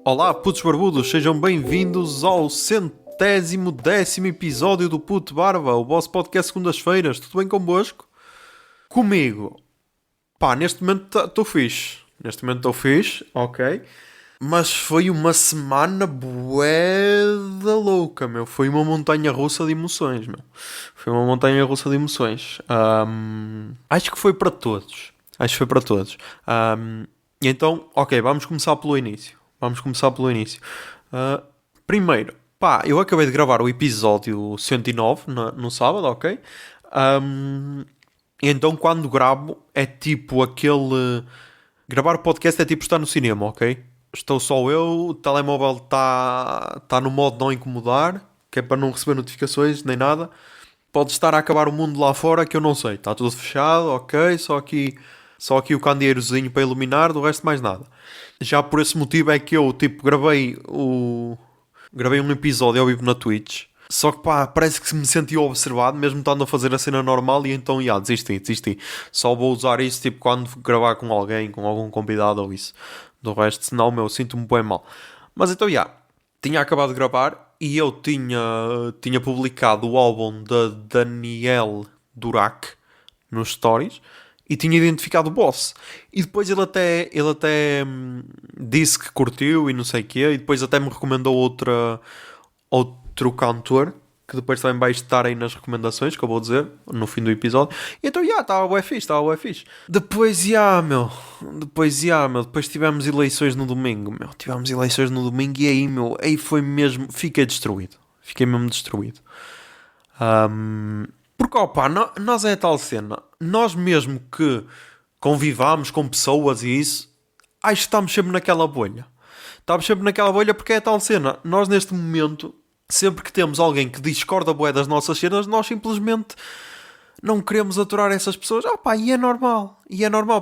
Olá, putos barbudos, sejam bem-vindos ao 110º episódio do Puto Barba, o vosso podcast segundas-feiras. Tudo bem convosco? Comigo. Pá, neste momento estou fixe. Ok. Mas foi uma semana bué da louca, meu. Foi uma montanha russa de emoções, meu. Acho que foi para todos. E então, ok, vamos começar pelo início. Ah, Primeiro, pá, eu acabei de gravar o episódio 109 no sábado, ok? E então quando gravo é tipo aquele. Gravar o podcast é tipo estar no cinema, ok? Estou só eu, o telemóvel está no modo não incomodar, que é para não receber notificações nem nada. Pode estar a acabar o mundo lá fora que eu não sei. Está tudo fechado, ok? Só aqui o candeirozinho para iluminar, do resto mais nada. Já por esse motivo é que eu, tipo, gravei um episódio ao vivo na Twitch. Só que pá, parece que me senti observado, mesmo estando a fazer a cena normal, e então, desisti. Só vou usar isso, tipo, quando gravar com alguém, com algum convidado ou isso. Do resto, senão, meu, sinto-me bem mal. Mas então, tinha acabado de gravar e eu tinha publicado o álbum da Daniel Durac nos stories e tinha identificado o boss. E depois ele até disse que curtiu e não sei o quê, e depois até me recomendou outro cantor, que depois também vai estar aí nas recomendações, que eu vou dizer, no fim do episódio. E então, estava bué fixe. Depois tivemos eleições no domingo, meu. E aí, meu, aí foi mesmo, fiquei destruído. Fiquei mesmo destruído. Porque, opá, nós é a tal cena. Nós mesmo que convivamos com pessoas e isso, acho que estamos sempre naquela bolha. Estamos sempre naquela bolha porque é a tal cena. Nós, neste momento, sempre que temos alguém que discorda bué das nossas cenas, nós simplesmente não queremos aturar essas pessoas. Opá, e é normal.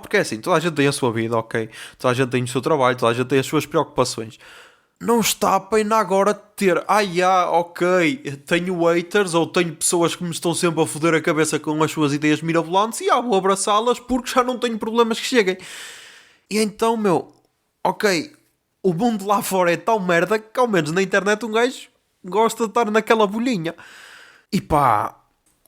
Porque é assim, toda a gente tem a sua vida, ok? Toda a gente tem o seu trabalho, toda a gente tem as suas preocupações. Não está pena agora ter, ok, tenho haters ou tenho pessoas que me estão sempre a foder a cabeça com as suas ideias mirabolantes e vou abraçá-las porque já não tenho problemas que cheguem. E então, meu, ok, o mundo lá fora é tão merda que ao menos na internet um gajo gosta de estar naquela bolhinha. E pá,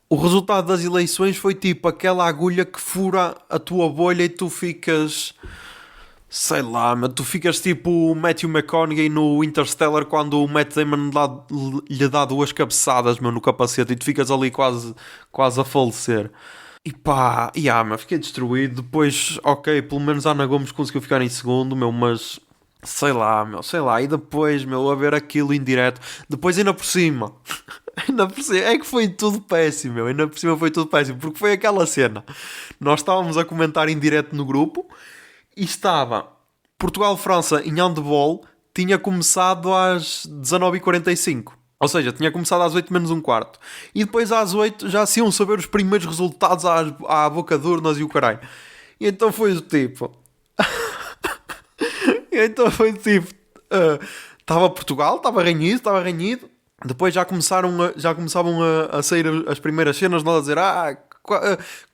o resultado das eleições foi tipo aquela agulha que fura a tua bolha e tu ficas... Sei lá, mas tu ficas tipo o Matthew McConaughey no Interstellar quando o Matt Damon lhe dá duas cabeçadas, meu, no capacete e tu ficas ali quase a falecer. E pá, meu, fiquei destruído. Depois, ok, pelo menos a Ana Gomes conseguiu ficar em segundo, meu, mas sei lá, meu, sei lá. E depois, meu, a ver aquilo em direto. Depois ainda por cima. Ainda por cima. É que foi tudo péssimo, meu. Ainda por cima foi tudo péssimo. Porque foi aquela cena. Nós estávamos a comentar em direto no grupo e estava Portugal-França em handball, tinha começado às 19h45. Ou seja, tinha começado às 8 menos um quarto. E depois às 8 já se iam saber os primeiros resultados à boca de urnas e o caralho. E então foi do tipo... Estava Portugal, estava renhido. Depois já começavam a sair as primeiras cenas, nós a dizer,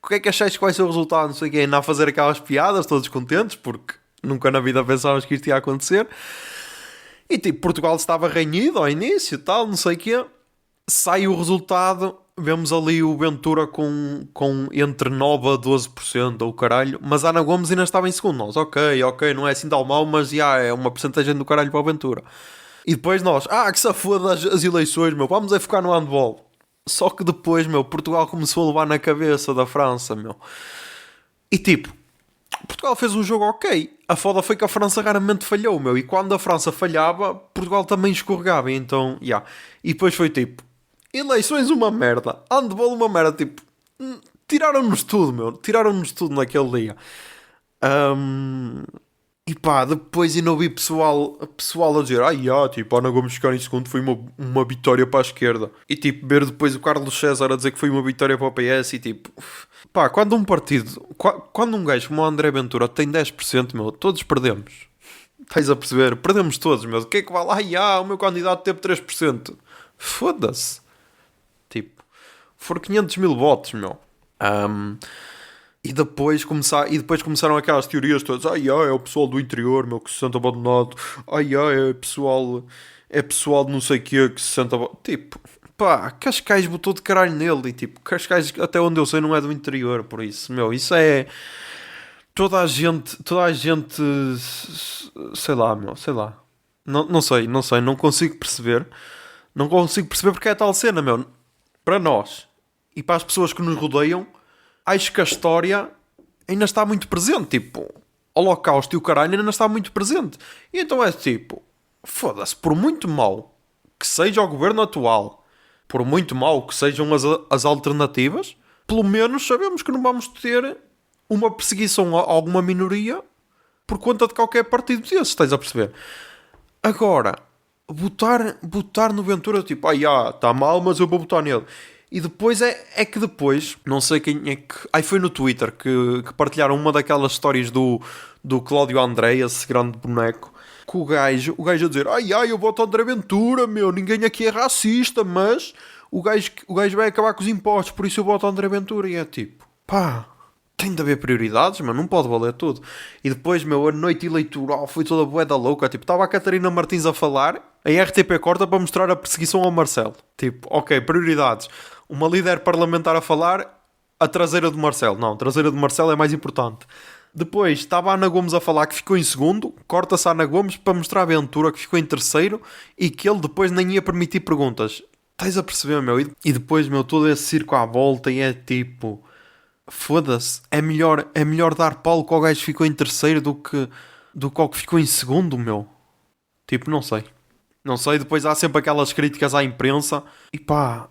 o que é que achais que vai ser o resultado? Não sei o quê, ainda a fazer aquelas piadas, todos contentes, porque nunca na vida pensávamos que isto ia acontecer. E tipo, Portugal estava renhido ao início, tal, não sei o quê. Sai o resultado, vemos ali o Ventura com entre 9 a 12%, ou caralho, mas a Ana Gomes ainda estava em segundo. Nós, ok, não é assim tão mau, mas já é uma percentagem do caralho para o Ventura. E depois nós, que se foda as eleições, meu, vamos é focar no handball. Só que depois, meu, Portugal começou a levar na cabeça da França, meu. E tipo, Portugal fez um jogo ok. A foda foi que a França raramente falhou, meu. E quando a França falhava, Portugal também escorregava. Então, E depois foi tipo, eleições uma merda. Handball uma merda, tipo... Tiraram-nos tudo, meu. Tiraram-nos tudo naquele dia. E pá, depois ainda ouvi pessoal a dizer tipo, a Ana Gomes ficar em segundo foi uma vitória para a esquerda. E tipo, ver depois o Carlos César a dizer que foi uma vitória para o PS e tipo... Pá, quando um partido... Quando um gajo como o André Ventura tem 10%, meu, todos perdemos. Estás a perceber? Perdemos todos, meu. O que é que vai lá? O meu candidato teve 3%. Foda-se. Tipo, foram 500 mil votos, meu. e depois começaram aquelas teorias todas. Ai, ai, é o pessoal do interior, meu, que se sente abandonado. Ai, ai, é pessoal de não sei o quê que se sente abandonado. Tipo, pá, Cascais botou de caralho nele. E tipo, Cascais, até onde eu sei, não é do interior. Por isso, meu, isso é... Toda a gente, sei lá, meu, sei lá. Não sei, não consigo perceber. Não consigo perceber porque é tal cena, meu. Para nós e para as pessoas que nos rodeiam, acho que a história ainda está muito presente. Tipo, Holocausto e o caralho ainda está muito presente. E então é tipo, foda-se, por muito mau que seja o governo atual, por muito mau que sejam as alternativas, pelo menos sabemos que não vamos ter uma perseguição a alguma minoria por conta de qualquer partido desses, estás a perceber? Agora, botar no Ventura, tipo, está mal, mas eu vou botar nele. E depois é que depois, não sei quem é que. Aí foi no Twitter que partilharam uma daquelas histórias do Cláudio André, esse grande boneco. Que o gajo a dizer: eu voto André Ventura, meu, ninguém aqui é racista, mas o gajo vai acabar com os impostos, por isso eu voto André Ventura. E é tipo, pá, tem de haver prioridades, mas não pode valer tudo. E depois, meu, a noite eleitoral foi toda bué da louca. Tipo, estava a Catarina Martins a falar, a RTP corta para mostrar a perseguição ao Marcelo. Tipo, ok, prioridades. Uma líder parlamentar a falar, a traseira do Marcelo. Não, a traseira do Marcelo é mais importante. Depois estava a Ana Gomes a falar que ficou em segundo, corta-se a Ana Gomes para mostrar a Ventura que ficou em terceiro e que ele depois nem ia permitir perguntas. Estás a perceber, meu? E depois, meu, todo esse circo à volta e é tipo... Foda-se, é melhor dar palco ao gajo que ficou em terceiro do que ao que ficou em segundo, meu. Tipo, não sei. Não sei, depois há sempre aquelas críticas à imprensa. E pá,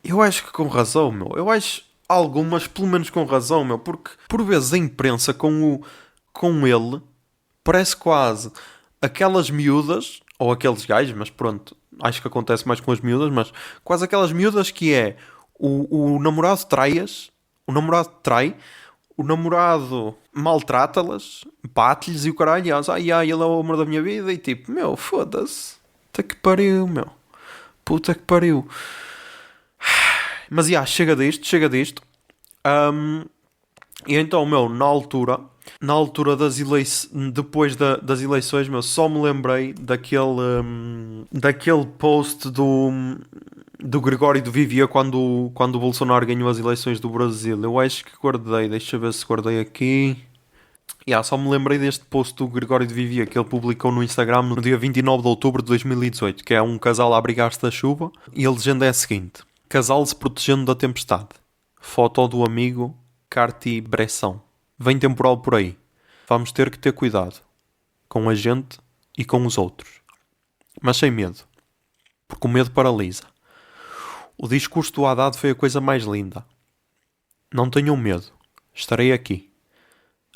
eu acho que com razão, meu. Eu acho algumas, pelo menos com razão, meu. Porque por vezes a imprensa com ele parece quase aquelas miúdas, ou aqueles gajos, mas pronto, acho que acontece mais com as miúdas, mas quase aquelas miúdas que é o namorado trai-as, o namorado trai, o namorado maltrata-las, bate-lhes e o caralho, e elas, ele é o amor da minha vida, e tipo, meu, foda-se, puta que pariu, meu, puta que pariu. Mas chega disto. Ahm, e então, meu, na altura depois das eleições, meu, só me lembrei daquele post do Gregório do Vivier quando o Bolsonaro ganhou as eleições do Brasil. Eu acho que guardei, deixa eu ver se guardei aqui. Só me lembrei deste post do Gregório de Vivier que ele publicou no Instagram no dia 29 de outubro de 2018, que é um casal a abrigar-se da chuva, e a legenda é a seguinte: casal se protegendo da tempestade. Foto do amigo Carti Bresson. Vem temporal por aí. Vamos ter que ter cuidado. Com a gente e com os outros. Mas sem medo. Porque o medo paralisa. O discurso do Haddad foi a coisa mais linda. Não tenham medo. Estarei aqui.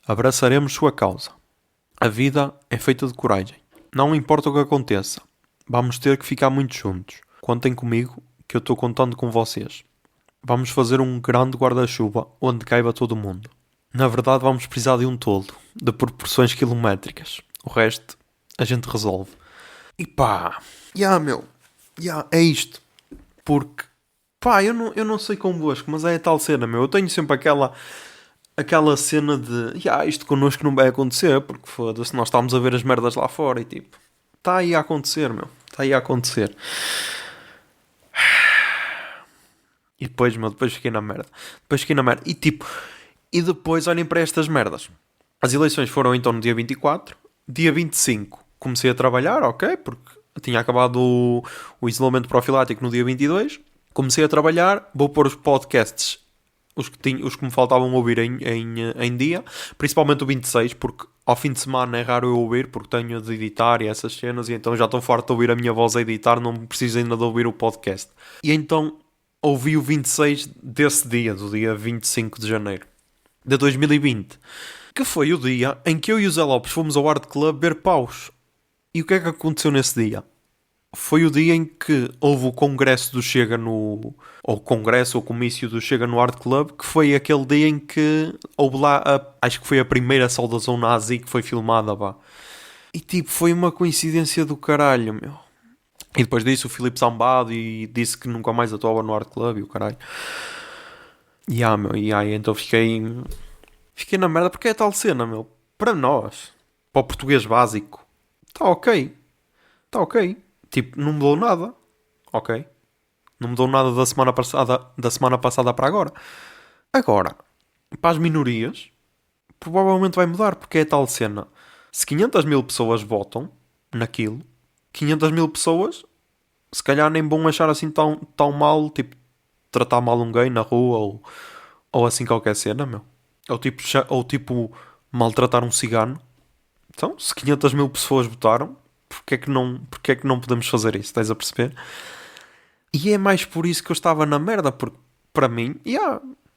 Abraçaremos sua causa. A vida é feita de coragem. Não importa o que aconteça. Vamos ter que ficar muito juntos. Contem comigo que eu estou contando com vocês. Vamos fazer um grande guarda-chuva onde caiba todo mundo. Na verdade, vamos precisar de um toldo, de proporções quilométricas. O resto, a gente resolve. E pá, meu, é isto. Porque, pá, eu não sei convosco, mas é a tal cena, meu. Eu tenho sempre aquela cena de, isto connosco não vai acontecer, porque foda-se, nós estamos a ver as merdas lá fora e tipo, está aí a acontecer, meu. Está aí a acontecer. E depois, meu, depois fiquei na merda. E tipo, e depois olhem para estas merdas. As eleições foram então no dia 24. Dia 25 comecei a trabalhar, ok, porque tinha acabado o isolamento profilático no dia 22. Comecei a trabalhar, vou pôr os podcasts, os que me faltavam ouvir em dia, principalmente o 26, porque ao fim de semana é raro eu ouvir, porque tenho de editar e essas cenas, e então já estou farto de ouvir a minha voz a editar, não preciso ainda de ouvir o podcast. E então ouvi o 26 desse dia, do dia 25 de janeiro de 2020, que foi o dia em que eu e o Zé Lopes fomos ao Art Club ver paus. E o que é que aconteceu nesse dia? Foi o dia em que houve o congresso do Chega no... ou congresso ou comício do Chega no Art Club, que foi aquele dia em que houve lá, acho que foi a primeira saudação nazi que foi filmada, pá. E tipo, foi uma coincidência do caralho, meu. E depois disso o Filipe Sambado e disse que nunca mais atuava no Art Club e o caralho. Meu, então fiquei Fiquei na merda porque é tal cena, meu. Para nós, para o português básico, está ok. Está ok. Tipo, não mudou nada. Ok. Não mudou nada da semana passada para agora. Agora, para as minorias, provavelmente vai mudar, porque é tal cena. Se 500 mil pessoas votam naquilo, 500 mil pessoas, se calhar nem vão achar assim tão mal, tipo, tratar mal um gay na rua ou assim qualquer cena, meu. Ou tipo maltratar um cigano. Então, se 500 mil pessoas votaram, porque é que não podemos fazer isso? Estás a perceber? E é mais por isso que eu estava na merda, porque para mim,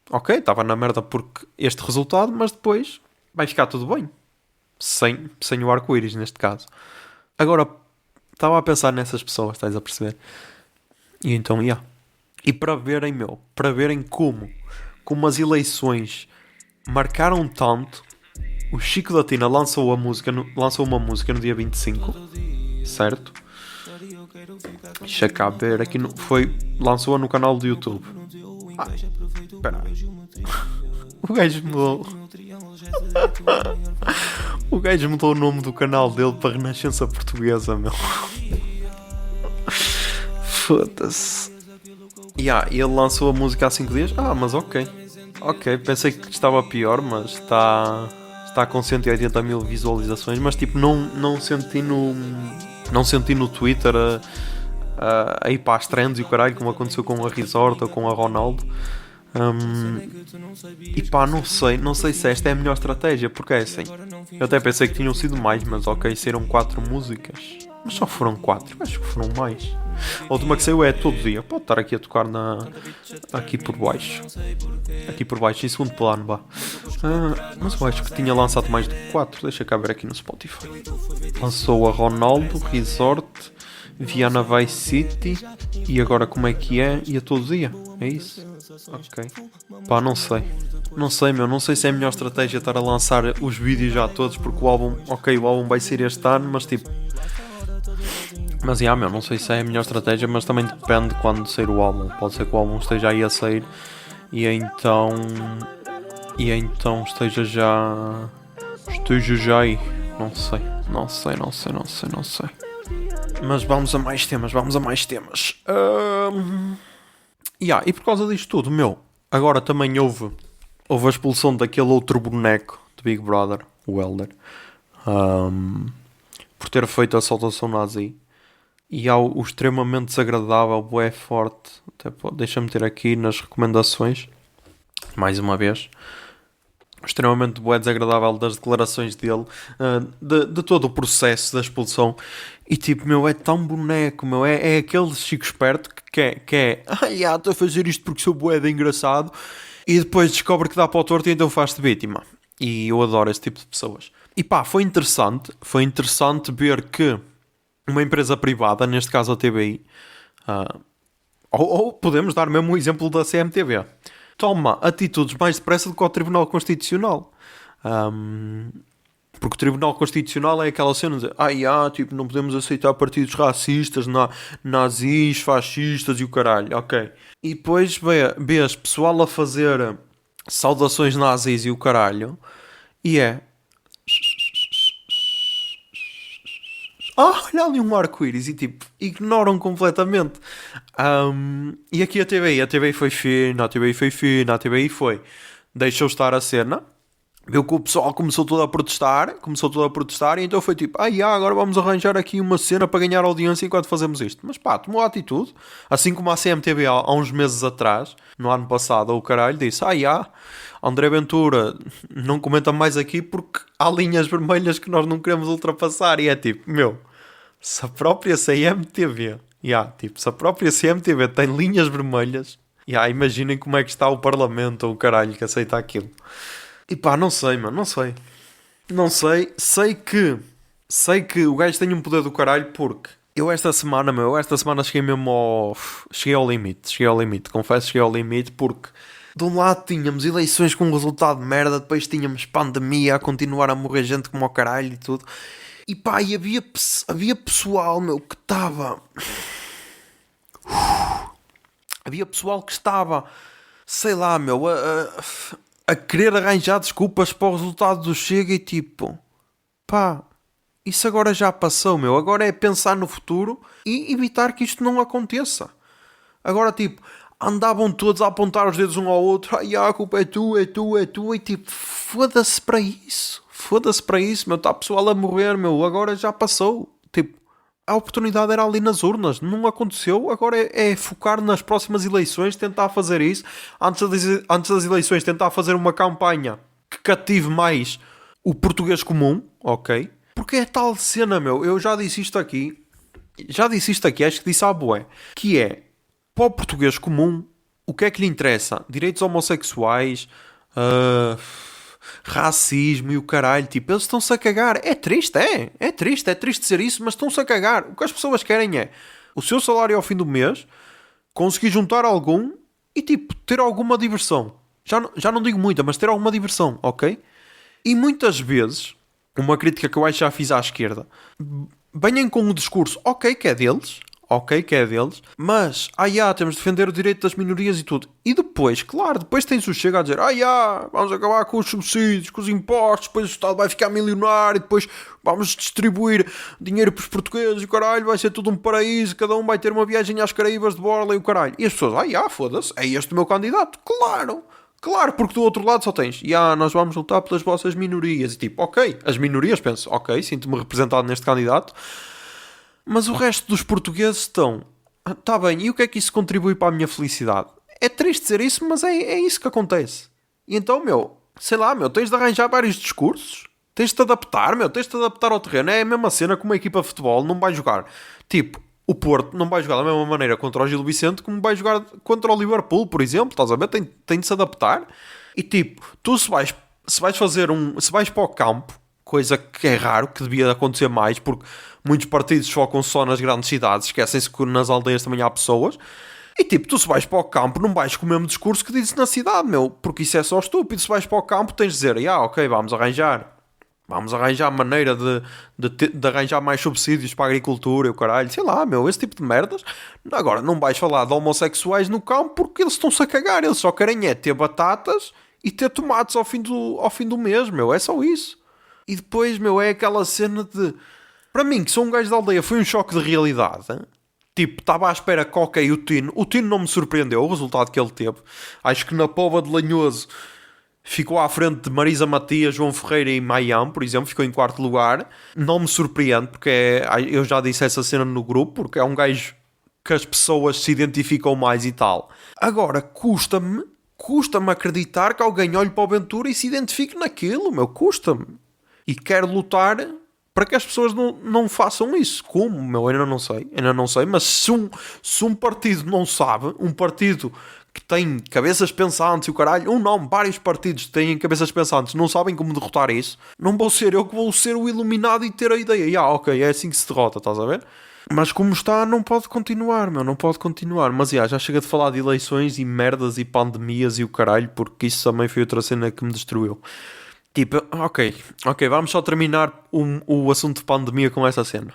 ok, estava na merda porque este resultado, mas depois vai ficar tudo bem. Sem o arco-íris, neste caso. Agora, estava a pensar nessas pessoas, estás a perceber? E então, E para verem como as eleições marcaram tanto, o Chico da Tina lançou uma música no dia 25, certo? Deixa cá ver, aqui lançou-a no canal do YouTube. Espera aí. O gajo mudou. O gajo mudou o nome do canal dele para Renascença Portuguesa, meu. Foda-se. Ele lançou a música há 5 dias. Mas ok. Ok, pensei que estava pior, mas está com 180 mil visualizações. Mas tipo, não senti no Twitter a ir para as trends e o caralho, como aconteceu com a Resort ou com a Ronaldo. E pá, não sei se esta é a melhor estratégia, porque é assim. Eu até pensei que tinham sido mais, mas ok, saíram 4 músicas. Mas só foram 4, acho que foram mais. A última que saiu é Todo Dia. Pode estar aqui a tocar aqui por baixo. Aqui por baixo, em segundo plano, vá. Mas eu acho que tinha lançado mais do que 4. Deixa cá ver aqui no Spotify. Lançou a Ronaldo, Resort, Viana Vice City. E agora como é que é? E a Todo Dia. É isso? Ok. Pá, não sei. Não sei, meu. Não sei se é a melhor estratégia estar a lançar os vídeos já todos, porque o álbum vai sair este ano, mas tipo... Mas meu, não sei se é a melhor estratégia, mas também depende de quando sair o álbum. Pode ser que o álbum esteja aí a sair e então esteja já aí. Não sei. Mas vamos a mais temas. E por causa disto tudo, meu, agora também houve a expulsão daquele outro boneco de Big Brother, o Elder, por ter feito a saudação nazi. E há o extremamente desagradável, bué forte. Deixa-me ter aqui nas recomendações, mais uma vez, extremamente bué desagradável das declarações dele, de todo o processo da expulsão. E tipo, meu, é tão boneco, meu, é aquele Chico esperto que é estou a fazer isto porque sou bué de engraçado, e depois descobre que dá para o torto e então faz-te vítima. E eu adoro esse tipo de pessoas. E pá, foi interessante ver que uma empresa privada, neste caso a TVI, ou podemos dar mesmo o exemplo da CMTV, toma atitudes mais depressa do que o Tribunal Constitucional. Porque o Tribunal Constitucional é aquela cena de tipo, não podemos aceitar partidos racistas, nazis, fascistas e o caralho, ok. E depois vês pessoal a fazer saudações nazis e o caralho, e olha ali um arco-íris, e tipo, ignoram completamente. E aqui a TVI foi fina, a TVI foi, deixou estar a cena, viu que o pessoal começou todo a protestar, e então foi tipo, agora vamos arranjar aqui uma cena para ganhar audiência enquanto fazemos isto. Mas pá, tomou a atitude, assim como a CMTV há uns meses atrás, no ano passado, o caralho, disse, André Ventura não comenta mais aqui porque há linhas vermelhas que nós não queremos ultrapassar. E é tipo, meu, se a própria CMTV, se a própria CMTV tem linhas vermelhas, imaginem como é que está o Parlamento ou o caralho que aceita aquilo. E pá, não sei, mano, não sei. Sei que o gajo tem um poder do caralho, porque eu esta semana cheguei ao limite, confesso, cheguei ao limite, porque de um lado tínhamos eleições com um resultado de merda, depois tínhamos pandemia a continuar a morrer gente como ao caralho e tudo. E pá, havia pessoal, meu, que estava... Havia pessoal que estava, sei lá, meu, a querer arranjar desculpas para o resultado do Chega e tipo, pá, isso agora já passou, meu. Agora é pensar no futuro e evitar que isto não aconteça. Agora, tipo, andavam todos a apontar os dedos um ao outro. Ai, a culpa é tu, é tu, é tu. E tipo, foda-se para isso. Foda-se para isso, meu. Está pessoal a morrer, meu. Agora já passou. Tipo, a oportunidade era ali nas urnas. Não aconteceu. Agora é focar nas próximas eleições, tentar fazer isso. Antes das eleições, tentar fazer uma campanha que cative mais o português comum, ok? Porque é tal cena, meu. Eu já disse isto aqui. Acho que disse à bué. Que é, para o português comum, o que é que lhe interessa? Direitos homossexuais, racismo e o caralho. Tipo, eles estão-se a cagar. É triste, é triste dizer isso, mas estão-se a cagar. O que as pessoas querem é o seu salário ao fim do mês, conseguir juntar algum e, tipo, ter alguma diversão. Já não digo muita, mas ter alguma diversão, ok? E muitas vezes, uma crítica que eu acho que já fiz à esquerda, venham com o discurso, ok, que é deles, mas, temos de defender o direito das minorias e tudo. E depois, claro, depois tens o Chega a dizer, vamos acabar com os subsídios, com os impostos, depois o Estado vai ficar milionário, depois vamos distribuir dinheiro para os portugueses, e o caralho, vai ser tudo um paraíso, cada um vai ter uma viagem às Caraíbas de borla e o caralho. E as pessoas, foda-se, é este o meu candidato. Claro, porque do outro lado só tens, nós vamos lutar pelas vossas minorias. E tipo, ok, as minorias, penso, ok, sinto-me representado neste candidato. Mas o resto dos portugueses estão, tá bem, e o que é que isso contribui para a minha felicidade? É triste dizer isso, mas é isso que acontece. E então, meu, sei lá, meu, tens de arranjar vários discursos. Tens de te adaptar, meu, tens de te adaptar ao terreno. É a mesma cena que uma equipa de futebol não vai jogar. Tipo, o Porto não vai jogar da mesma maneira contra o Gil Vicente como vai jogar contra o Liverpool, por exemplo. Estás a ver? Tem de se adaptar. E tipo, tu se vais para o campo, coisa que é raro, que devia acontecer mais, porque muitos partidos focam só nas grandes cidades, esquecem-se que nas aldeias também há pessoas. E tipo, tu se vais para o campo não vais com o mesmo discurso que dizes na cidade, meu, porque isso é só estúpido. Se vais para o campo tens de dizer, ok, vamos arranjar maneira de arranjar mais subsídios para a agricultura e o caralho, sei lá, meu, esse tipo de merdas. Agora, não vais falar de homossexuais no campo porque eles estão-se a cagar, eles só querem ter batatas e ter tomates ao fim do mês, meu, é só isso. E depois, meu, é aquela cena de... Para mim, que sou um gajo da aldeia, foi um choque de realidade. Hein? Tipo, estava à espera que, ok, o Tino não me surpreendeu, o resultado que ele teve. Acho que na Póvoa de Lanhoso ficou à frente de Marisa Matias, João Ferreira e Maiam, por exemplo, ficou em quarto lugar. Não me surpreende, porque eu já disse essa cena no grupo, porque é um gajo que as pessoas se identificam mais e tal. Agora, custa-me acreditar que alguém olhe para o Ventura e se identifique naquilo, meu, custa-me. E quero lutar para que as pessoas não façam isso. Como, meu? Ainda não sei. Mas se um partido não sabe, um partido que tem cabeças pensantes e o caralho, vários partidos que têm cabeças pensantes, não sabem como derrotar isso, não vou ser eu que vou ser o iluminado e ter a ideia. Ok, é assim que se derrota, estás a ver? Mas como está, não pode continuar, meu, não pode continuar. Mas já chega de falar de eleições e merdas e pandemias e o caralho, porque isso também foi outra cena que me destruiu. Tipo, ok, vamos só terminar o assunto de pandemia com essa cena.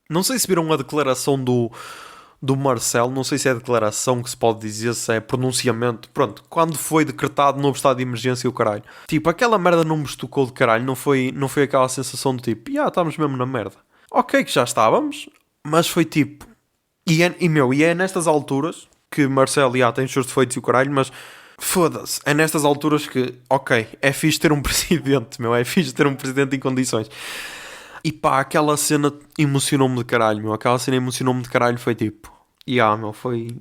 Não sei se viram a declaração do Marcelo, não sei se é declaração que se pode dizer, se é pronunciamento. Pronto, quando foi decretado novo estado de emergência o caralho. Tipo, aquela merda não me estocou de caralho, não foi aquela sensação de tipo, estamos mesmo na merda. Ok, que já estávamos, mas foi tipo... E é nestas alturas que Marcelo tem os seus defeitos e o caralho, mas... Foda-se, é nestas alturas que, ok, é fixe ter um presidente, meu, é fixe ter um presidente em condições. E pá, aquela cena emocionou-me de caralho, meu, foi tipo, meu, foi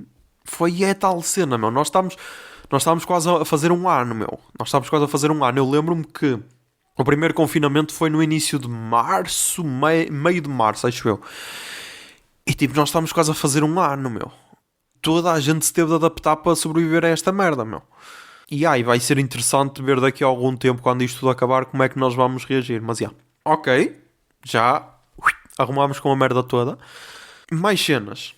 tal cena, meu, nós estamos quase a fazer um ano, meu, eu lembro-me que o primeiro confinamento foi no início de março, meio de março, acho eu, e tipo, nós estamos quase a fazer um ano, meu. Toda a gente se teve de adaptar para sobreviver a esta merda, meu. E vai ser interessante ver daqui a algum tempo, quando isto tudo acabar, como é que nós vamos reagir. Mas ok, já arrumámos com a merda toda. Mais cenas.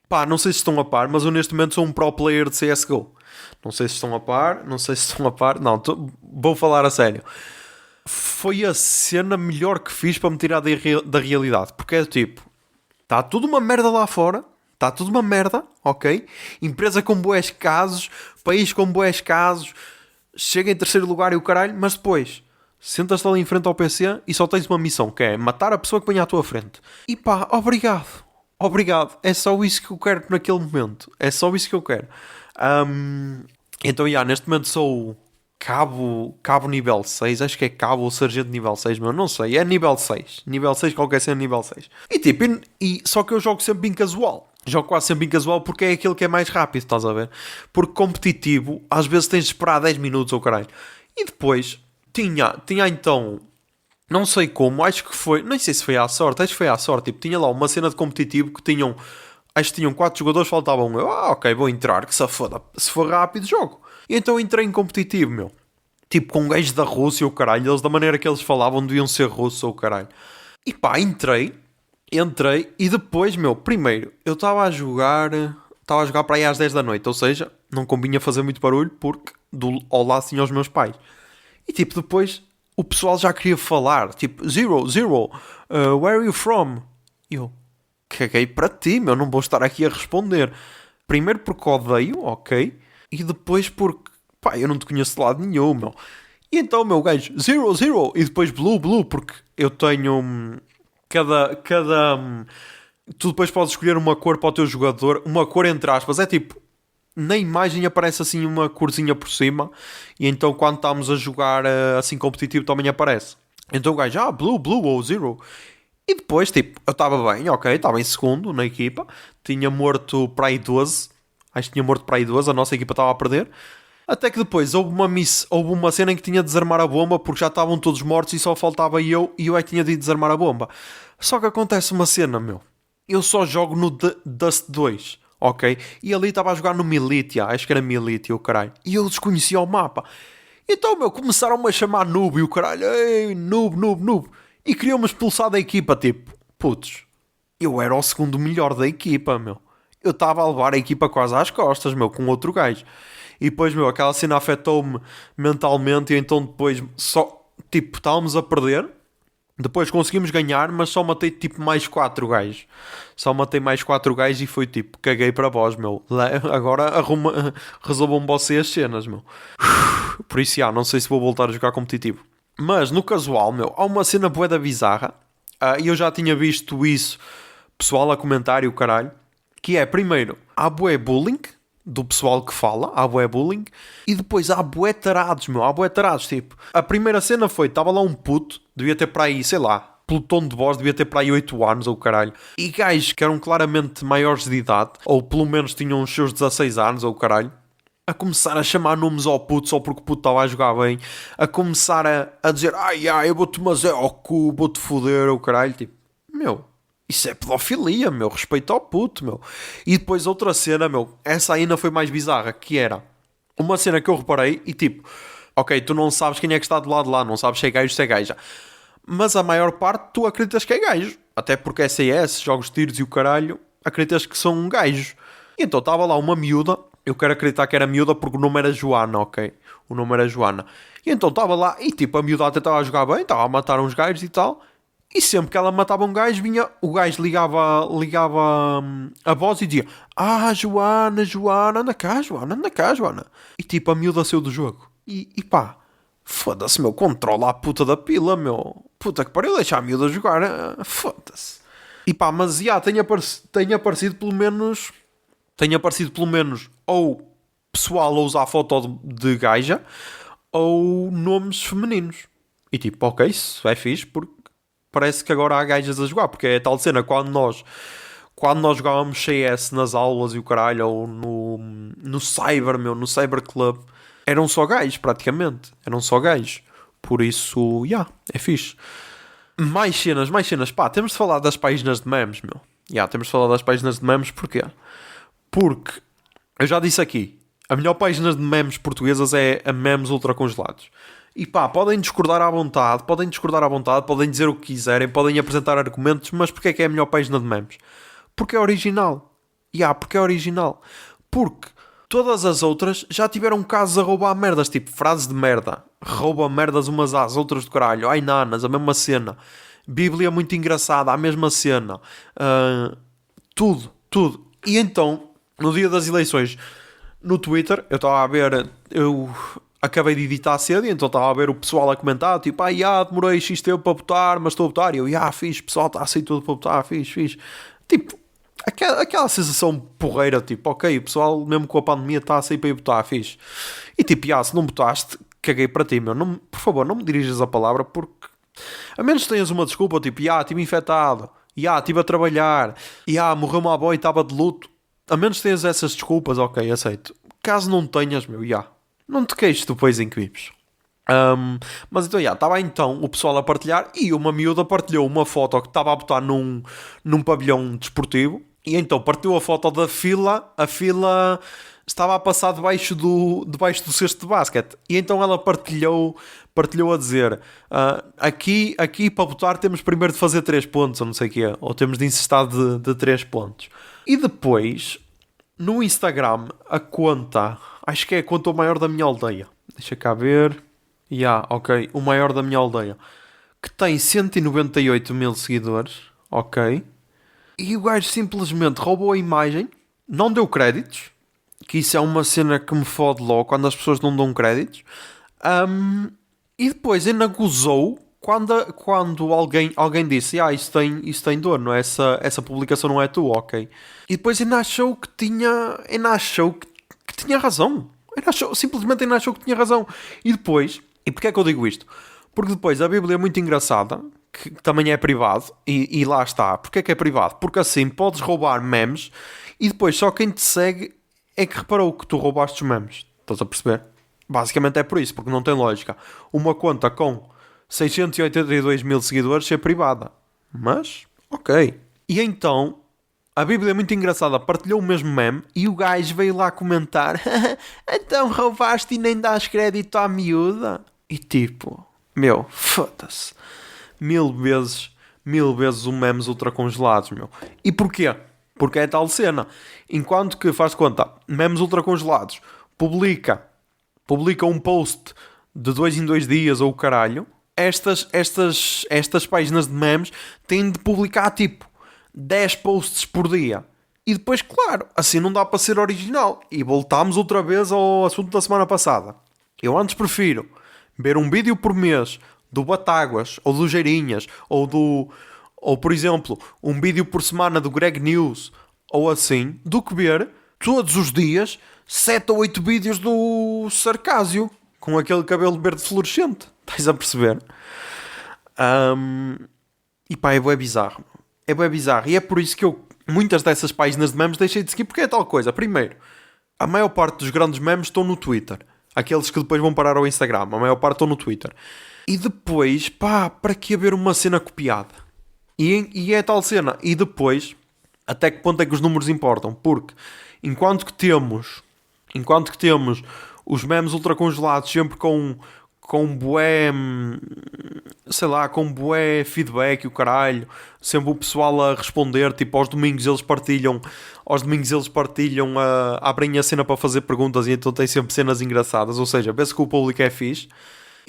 Pá, não sei se estão a par, mas eu neste momento sou um pro player de CSGO. Não sei se estão a par. Não, vou falar a sério. Foi a cena melhor que fiz para me tirar da realidade. Porque é tipo, está tudo uma merda lá fora. Está tudo uma merda, ok? Empresa com bués casos, país com bués casos, chega em terceiro lugar e o caralho, mas depois sentas-te ali em frente ao PC e só tens uma missão, que é matar a pessoa que vem à tua frente. E pá, obrigado. Obrigado. É só isso que eu quero naquele momento. É só isso que eu quero. Então, neste momento sou cabo nível 6. Acho que é cabo ou sargento nível 6, meu. Não sei. É nível 6. Nível 6, qualquer cena nível 6. E tipo, só que eu jogo sempre em casual. Jogo quase sempre em casual porque é aquele que é mais rápido, estás a ver? Porque competitivo, às vezes tens de esperar 10 minutos ou caralho. E depois, tinha então, não sei como, acho que foi, nem sei se foi à sorte, acho que foi à sorte. Tipo, tinha lá uma cena de competitivo que acho que tinham 4 jogadores, faltavam um. Eu, ok, vou entrar, que se foda. Se for rápido, jogo. E então entrei em competitivo, meu. Tipo, com gajos da Rússia, o caralho. Eles, da maneira que eles falavam, deviam ser russos, ou caralho. E pá, entrei e depois, meu, primeiro, eu estava a jogar para aí às 10 da noite, ou seja, não convinha fazer muito barulho porque ao lado tinha os meus pais. E tipo, depois o pessoal já queria falar, tipo, Zero, where are you from? E eu, caguei para ti, meu, não vou estar aqui a responder. Primeiro porque odeio, ok, e depois porque, pá, eu não te conheço de lado nenhum, meu. E então, meu gajo, Zero, e depois Blue, porque eu tenho tu depois podes escolher uma cor para o teu jogador, uma cor entre aspas, é tipo, na imagem aparece assim uma corzinha por cima, e então quando estamos a jogar assim competitivo também aparece. Então o gajo, Blue ou Zero. E depois, tipo, eu estava bem, ok, estava em segundo na equipa, tinha morto para aí 12, acho que tinha morto para aí 12, a nossa equipa estava a perder. Até que depois houve uma cena em que tinha de desarmar a bomba porque já estavam todos mortos e só faltava eu e eu é que tinha de desarmar a bomba. Só que acontece uma cena, meu. Eu só jogo no Dust 2, ok? E ali estava a jogar no Militia, acho que era Militia, o caralho. E eu desconhecia o mapa. Então, meu, começaram-me a chamar noob e o caralho, ei, noob. E queriam-me expulsar da equipa, tipo, putz, eu era o segundo melhor da equipa, meu. Eu estava a levar a equipa quase às costas, meu, com outro gajo. E depois, meu, aquela cena afetou-me mentalmente e então depois só, tipo, estávamos a perder. Depois conseguimos ganhar, mas só matei tipo mais 4 gajos. Só matei mais 4 gajos e foi tipo, caguei para vós, meu. Agora resolvam vocês as cenas, meu. Por isso, não sei se vou voltar a jogar competitivo. Mas no casual, meu, há uma cena bué da bizarra. E eu já tinha visto isso, pessoal a comentar e o caralho. Que é, primeiro, há bué bullying do pessoal que fala, há bué bullying, e depois há bué tarados, meu, há bué tarados, tipo, a primeira cena foi, estava lá um puto, devia ter para aí, sei lá, pelo tom de voz, devia ter para aí 8 anos, ou caralho, e gajos que eram claramente maiores de idade, ou pelo menos tinham os seus 16 anos, ou caralho, a começar a chamar nomes ao puto só porque o puto estava a jogar bem, a começar a dizer, eu vou-te mas é ao cu, vou-te foder, ou caralho, tipo, meu... Isso é pedofilia, meu. Respeito ao puto, meu. E depois outra cena, meu. Essa ainda foi mais bizarra, que era uma cena que eu reparei e tipo... Ok, tu não sabes quem é que está do lado de lá. Não sabes se é gajo ou se é gaja. Mas a maior parte tu acreditas que é gajo. Até porque SAS, jogos de tiros e o caralho, acreditas que são um gajo. E então estava lá uma miúda. Eu quero acreditar que era miúda porque o nome era Joana, ok? O nome era Joana. E então estava lá e tipo a miúda até estava a jogar bem. Estava a matar uns gajos e tal... E sempre que ela matava um gajo, o gajo ligava a voz e dizia: Joana, anda cá, Joana. E tipo, a miúda saiu do jogo. E pá, foda-se, meu, controla a puta da pila, meu. Puta que pariu, deixa a miúda jogar, foda-se. E pá, mas tem aparecido pelo menos. Tem aparecido pelo menos ou pessoal a usar foto de gaja ou nomes femininos. E tipo, ok, isso é fixe porque parece que agora há gajas a jogar, porque é tal cena, quando nós jogávamos CS nas aulas e o caralho, ou no cyber, meu, no cyber club, eram só gajos, praticamente, eram só gajos, por isso, é fixe. Mais cenas, pá, temos de falar das páginas de memes, meu, temos de falar das páginas de memes, porquê? Porque, eu já disse aqui, a melhor página de memes portuguesas é a Memes Ultra Congelados. E pá, podem discordar à vontade, podem dizer o que quiserem, podem apresentar argumentos, mas porquê é que é a melhor página de memes? Porque é original. Porque é original. Porque todas as outras já tiveram casos a roubar merdas, tipo frases de merda. Rouba merdas umas às outras do caralho. Ai nanas, a mesma cena. Bíblia muito engraçada, a mesma cena. Tudo. E então, no dia das eleições, no Twitter, eu estava a ver... acabei de editar cedo e então estava a ver o pessoal a comentar, tipo, demorei X tempo para votar, mas estou a votar. E eu, fixe, pessoal, está assim tudo para votar, fixe, fixe. Tipo, aquela sensação porreira, tipo, ok, o pessoal, mesmo com a pandemia, está a sair para ir votar, fixe. E tipo, se não votaste, caguei para ti, meu. Não, por favor, não me dirijas a palavra, porque a menos que tenhas uma desculpa, tipo, estive infectado, estive a trabalhar, morreu uma avó e estava de luto. A menos que tenhas essas desculpas, ok, aceito. Caso não tenhas, meu, não te queixes depois em que vives. Mas então, estava então o pessoal a partilhar e uma miúda partilhou uma foto que estava a botar num pavilhão desportivo e então partilhou a foto da fila, a fila estava a passar debaixo do cesto de basquete e então ela partilhou a dizer aqui para botar temos primeiro de fazer 3 pontos ou não sei o quê, ou temos de insistir de 3 pontos e depois no Instagram a conta, acho que é a conta o maior da minha aldeia, deixa cá ver. Ok. O maior da minha aldeia. Que tem 198 mil seguidores. Ok. E o gajo simplesmente roubou a imagem. Não deu créditos. Que isso é uma cena que me fode logo. Quando as pessoas não dão créditos. E depois ainda gozou. Quando alguém disse isso tem dor, não é? Essa publicação não é tua, ok. E depois ainda achou que tinha. Ainda achou que tinha razão. Simplesmente ainda achou que tinha razão. E depois... E porquê é que eu digo isto? Porque depois a Bíblia é muito engraçada, que também é privado, e lá está. Porquê é que é privado? Porque assim podes roubar memes e depois só quem te segue é que reparou que tu roubaste os memes. Estás a perceber? Basicamente é por isso, porque não tem lógica. Uma conta com 682 mil seguidores ser privada. Mas, ok. E então, a Bíblia é muito engraçada, partilhou o mesmo meme e o gajo veio lá comentar então roubaste e nem dás crédito à miúda? E tipo, meu, foda-se. Mil vezes o memes ultracongelados, meu. E porquê? Porque é tal cena. Enquanto que, faz conta, memes ultracongelados publica um post de 2 em 2 dias ou o caralho, estas páginas de memes têm de publicar tipo 10 posts por dia. E depois, claro, assim não dá para ser original. E voltamos outra vez ao assunto da semana passada. Eu antes prefiro ver um vídeo por mês do Batáguas, ou do Geirinhas, ou por exemplo, um vídeo por semana do Greg News, ou assim, do que ver todos os dias 7 ou 8 vídeos do Sarcásio, com aquele cabelo verde fluorescente. Estás a perceber? E pá, é bué bizarro. É bué bizarro. E é por isso que eu, muitas dessas páginas de memes, deixei de seguir, porque é tal coisa. Primeiro, a maior parte dos grandes memes estão no Twitter. Aqueles que depois vão parar ao Instagram. A maior parte estão no Twitter. E depois, pá, para que haver uma cena copiada? E é tal cena. E depois, até que ponto é que os números importam? Porque, enquanto que temos os memes ultracongelados sempre com bué, sei lá, com bué feedback e o caralho, sempre o pessoal a responder, tipo, aos domingos eles partilham, abrem a cena para fazer perguntas e então tem sempre cenas engraçadas, ou seja, vê-se que o público é fixe.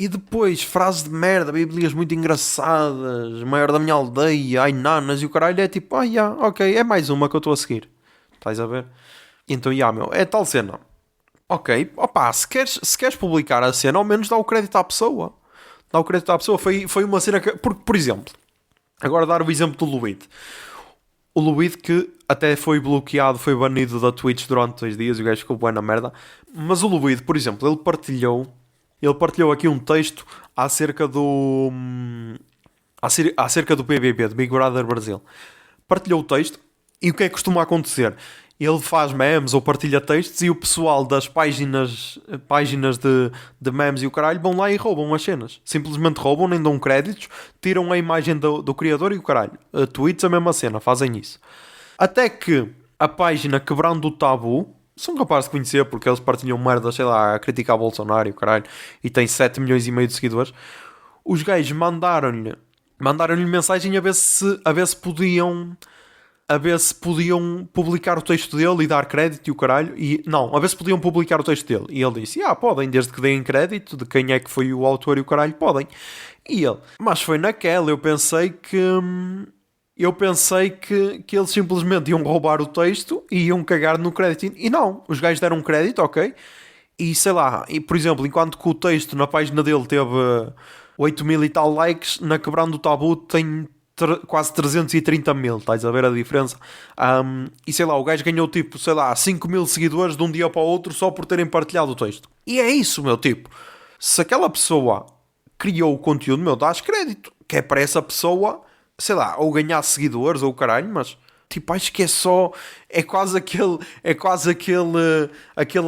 E depois, frases de merda, bíblias muito engraçadas, maior da minha aldeia, ai nanas e o caralho, é tipo, ok, é mais uma que eu estou a seguir. Estás a ver? Então, meu, é tal cena. Ok, opá, se queres publicar a cena, ao menos dá o crédito à pessoa. Dá o crédito à pessoa. Foi uma cena que... Por exemplo, agora dar o exemplo do Luid. O Luid que até foi bloqueado, foi banido da Twitch durante 2 dias, e o gajo ficou bem na merda. Mas o Luid, por exemplo, ele partilhou aqui um texto acerca do BBB, do Big Brother Brasil. Partilhou o texto e o que é que costuma acontecer? Ele faz memes ou partilha textos e o pessoal das páginas de memes e o caralho vão lá e roubam as cenas. Simplesmente roubam, nem dão créditos, tiram a imagem do criador e o caralho. Tweets a mesma cena, fazem isso. Até que a página Quebrando o Tabu, são capazes de conhecer porque eles partilham merda, sei lá, a criticar Bolsonaro e o caralho, e tem 7 milhões e meio de seguidores. Os gajos mandaram-lhe mensagem a ver se podiam publicar o texto dele e dar crédito e o caralho. A ver se podiam publicar o texto dele. E ele disse, podem, desde que deem crédito de quem é que foi o autor e o caralho, podem. E ele, mas foi naquela, eu pensei que eles simplesmente iam roubar o texto e iam cagar no crédito. E não, os gajos deram crédito, ok? E sei lá, e, por exemplo, enquanto que o texto na página dele teve 8 mil e tal likes, na Quebrando o Tabu tem quase 330 mil, estás a ver a diferença? E sei lá, o gajo ganhou tipo, sei lá, 5 mil seguidores de um dia para o outro só por terem partilhado o texto. E é isso, meu tipo. Se aquela pessoa criou o conteúdo, meu, dás crédito. Que é para essa pessoa, sei lá, ou ganhar seguidores ou o caralho, mas tipo, acho que é só. É quase aquele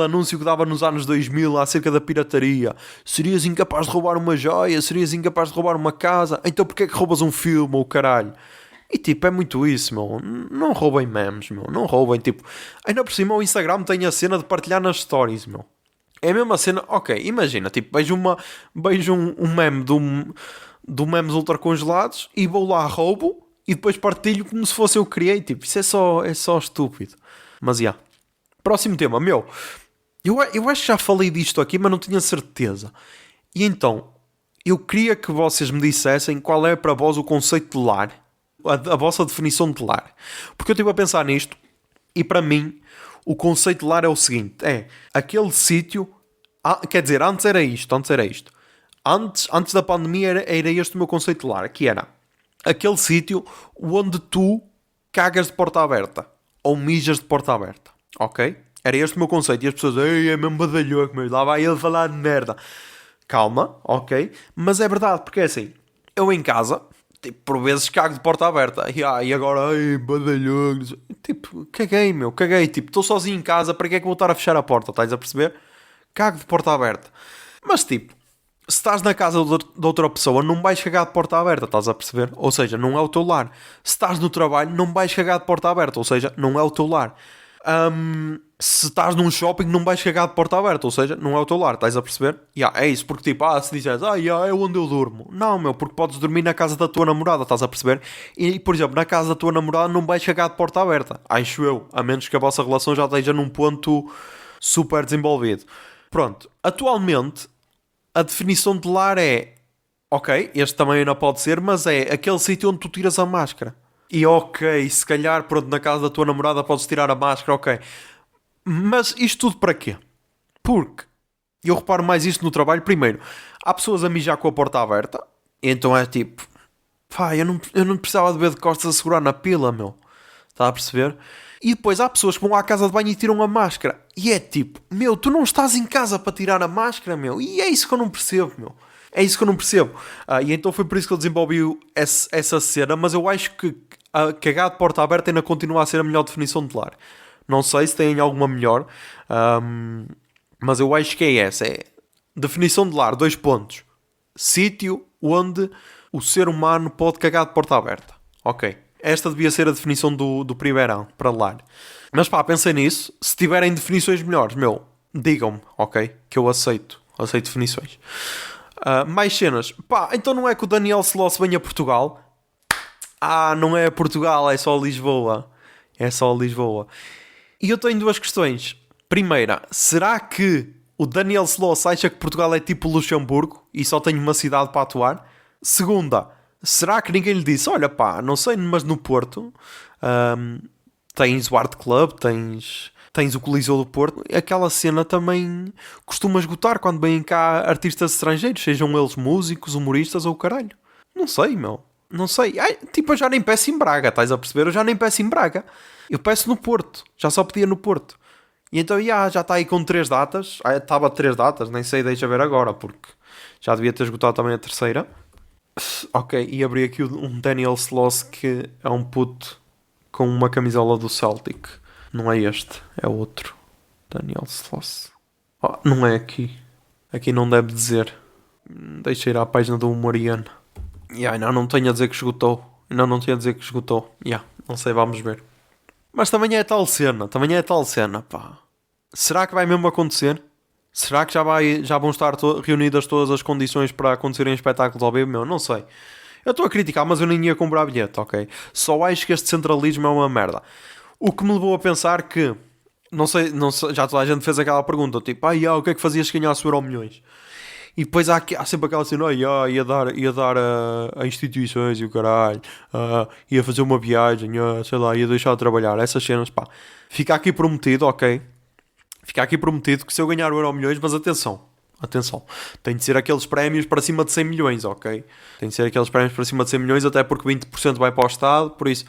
anúncio que dava nos anos 2000 acerca da pirataria. Serias incapaz de roubar uma joia, serias incapaz de roubar uma casa, então porquê é que roubas um filme ou caralho? E tipo, é muito isso, meu. Não roubem memes, meu. Não roubem, tipo. Ainda por cima o Instagram tem a cena de partilhar nas stories, meu. É a mesma cena, ok, imagina, tipo, vejo um meme de um memes ultra congelados e vou lá, roubo e depois partilho como se fosse eu que criei, tipo, isso é só estúpido. Mas, já. Próximo tema, meu, eu acho que já falei disto aqui, mas não tinha certeza. E então, eu queria que vocês me dissessem qual é para vós o conceito de lar, a vossa definição de lar. Porque eu estive a pensar nisto e para mim o conceito de lar é o seguinte: é aquele sítio. Quer dizer, antes era isto. Antes da pandemia era este o meu conceito de lar, que era aquele sítio onde tu cagas de porta aberta ou mijas de porta aberta, ok? Era este o meu conceito. E as pessoas, ei, é mesmo badalhoco, mas lá vai ele falar de merda. Calma, ok? Mas é verdade, porque é assim, eu em casa, tipo, por vezes cago de porta aberta. E agora, ei, badalhoco. Tipo, caguei, meu, caguei. Tipo, estou sozinho em casa, para que é que vou estar a fechar a porta? Estás a perceber? Cago de porta aberta. Mas tipo, se estás na casa de outra pessoa, não vais cagar de porta aberta, estás a perceber? Ou seja, não é o teu lar. Se estás no trabalho, não vais cagar de porta aberta, ou seja, não é o teu lar. Se estás num shopping, não vais cagar de porta aberta, ou seja, não é o teu lar, estás a perceber? É isso, porque tipo, se disseres, é onde eu durmo. Não, meu, porque podes dormir na casa da tua namorada, estás a perceber? E, por exemplo, na casa da tua namorada não vais cagar de porta aberta, acho eu, a menos que a vossa relação já esteja num ponto super desenvolvido. Pronto, atualmente a definição de lar é, ok, este também não pode ser, mas é aquele sítio onde tu tiras a máscara. E ok, se calhar, pronto, na casa da tua namorada podes tirar a máscara, ok. Mas isto tudo para quê? Porque eu reparo mais isto no trabalho. Primeiro, há pessoas a mijar com a porta aberta, e então é tipo, pá, eu não precisava de ver de costas a segurar na pila, meu. Está a perceber? E depois há pessoas que vão à casa de banho e tiram a máscara. E é tipo, meu, tu não estás em casa para tirar a máscara, meu. E é isso que eu não percebo, meu. É isso que eu não percebo. E então foi por isso que eu desenvolvi essa cena. Mas eu acho que a cagar de porta aberta ainda continua a ser a melhor definição de lar. Não sei se têm alguma melhor. Mas eu acho que é essa. É definição de lar, 2 pontos. Sítio onde o ser humano pode cagar de porta aberta. Ok. Esta devia ser a definição do primeiro ano para lar. Mas pá, pensei nisso. Se tiverem definições melhores, meu, digam-me, ok? Que eu aceito. Aceito definições. Mais cenas. Pá, então não é que o Daniel Sloss venha a Portugal? Não é a Portugal, é só Lisboa. É só Lisboa. E eu tenho 2 questões. Primeira, será que o Daniel Sloss acha que Portugal é tipo Luxemburgo e só tem uma cidade para atuar? Segunda, será que ninguém lhe disse, olha pá, não sei, mas no Porto tens o Art Club, tens o Coliseu do Porto, aquela cena também costuma esgotar quando vêm cá artistas estrangeiros, sejam eles músicos, humoristas ou caralho. Não sei, meu. Não sei. Tipo, eu já nem peço em Braga, estás a perceber? Eu já nem peço em Braga. Eu peço no Porto. Já só pedia no Porto. E então, já está aí com 3 datas. Estava 3 datas, nem sei, deixa ver agora, porque já devia ter esgotado também a terceira. Ok, e abri aqui um Daniel Sloss que é um puto com uma camisola do Celtic. Não é este, é outro. Daniel Sloss. Não é aqui. Aqui não deve dizer. Deixa ir à página do Mariano. Não tenho a dizer que esgotou. Não tenho a dizer que esgotou. Não sei, vamos ver. Mas também é tal cena, pá. Será que vai mesmo acontecer? Será que já vão estar reunidas todas as condições para acontecerem espetáculos ao vivo? Meu, não sei. Eu estou a criticar, mas eu nem ia comprar bilhete, ok? Só acho que este centralismo é uma merda. O que me levou a pensar que... Não sei, já toda a gente fez aquela pergunta, tipo, o que é que fazias se ganhasse o Euromilhões? E depois há sempre aquela cena, ia dar a instituições e o caralho, ia fazer uma viagem, sei lá, ia deixar de trabalhar. Essas cenas, pá. Fica aqui prometido, ok? Fica aqui prometido que se eu ganhar o Euromilhões, mas atenção, tem de ser aqueles prémios para cima de 100 milhões, ok? Tem de ser aqueles prémios para cima de 100 milhões, até porque 20% vai para o Estado, por isso...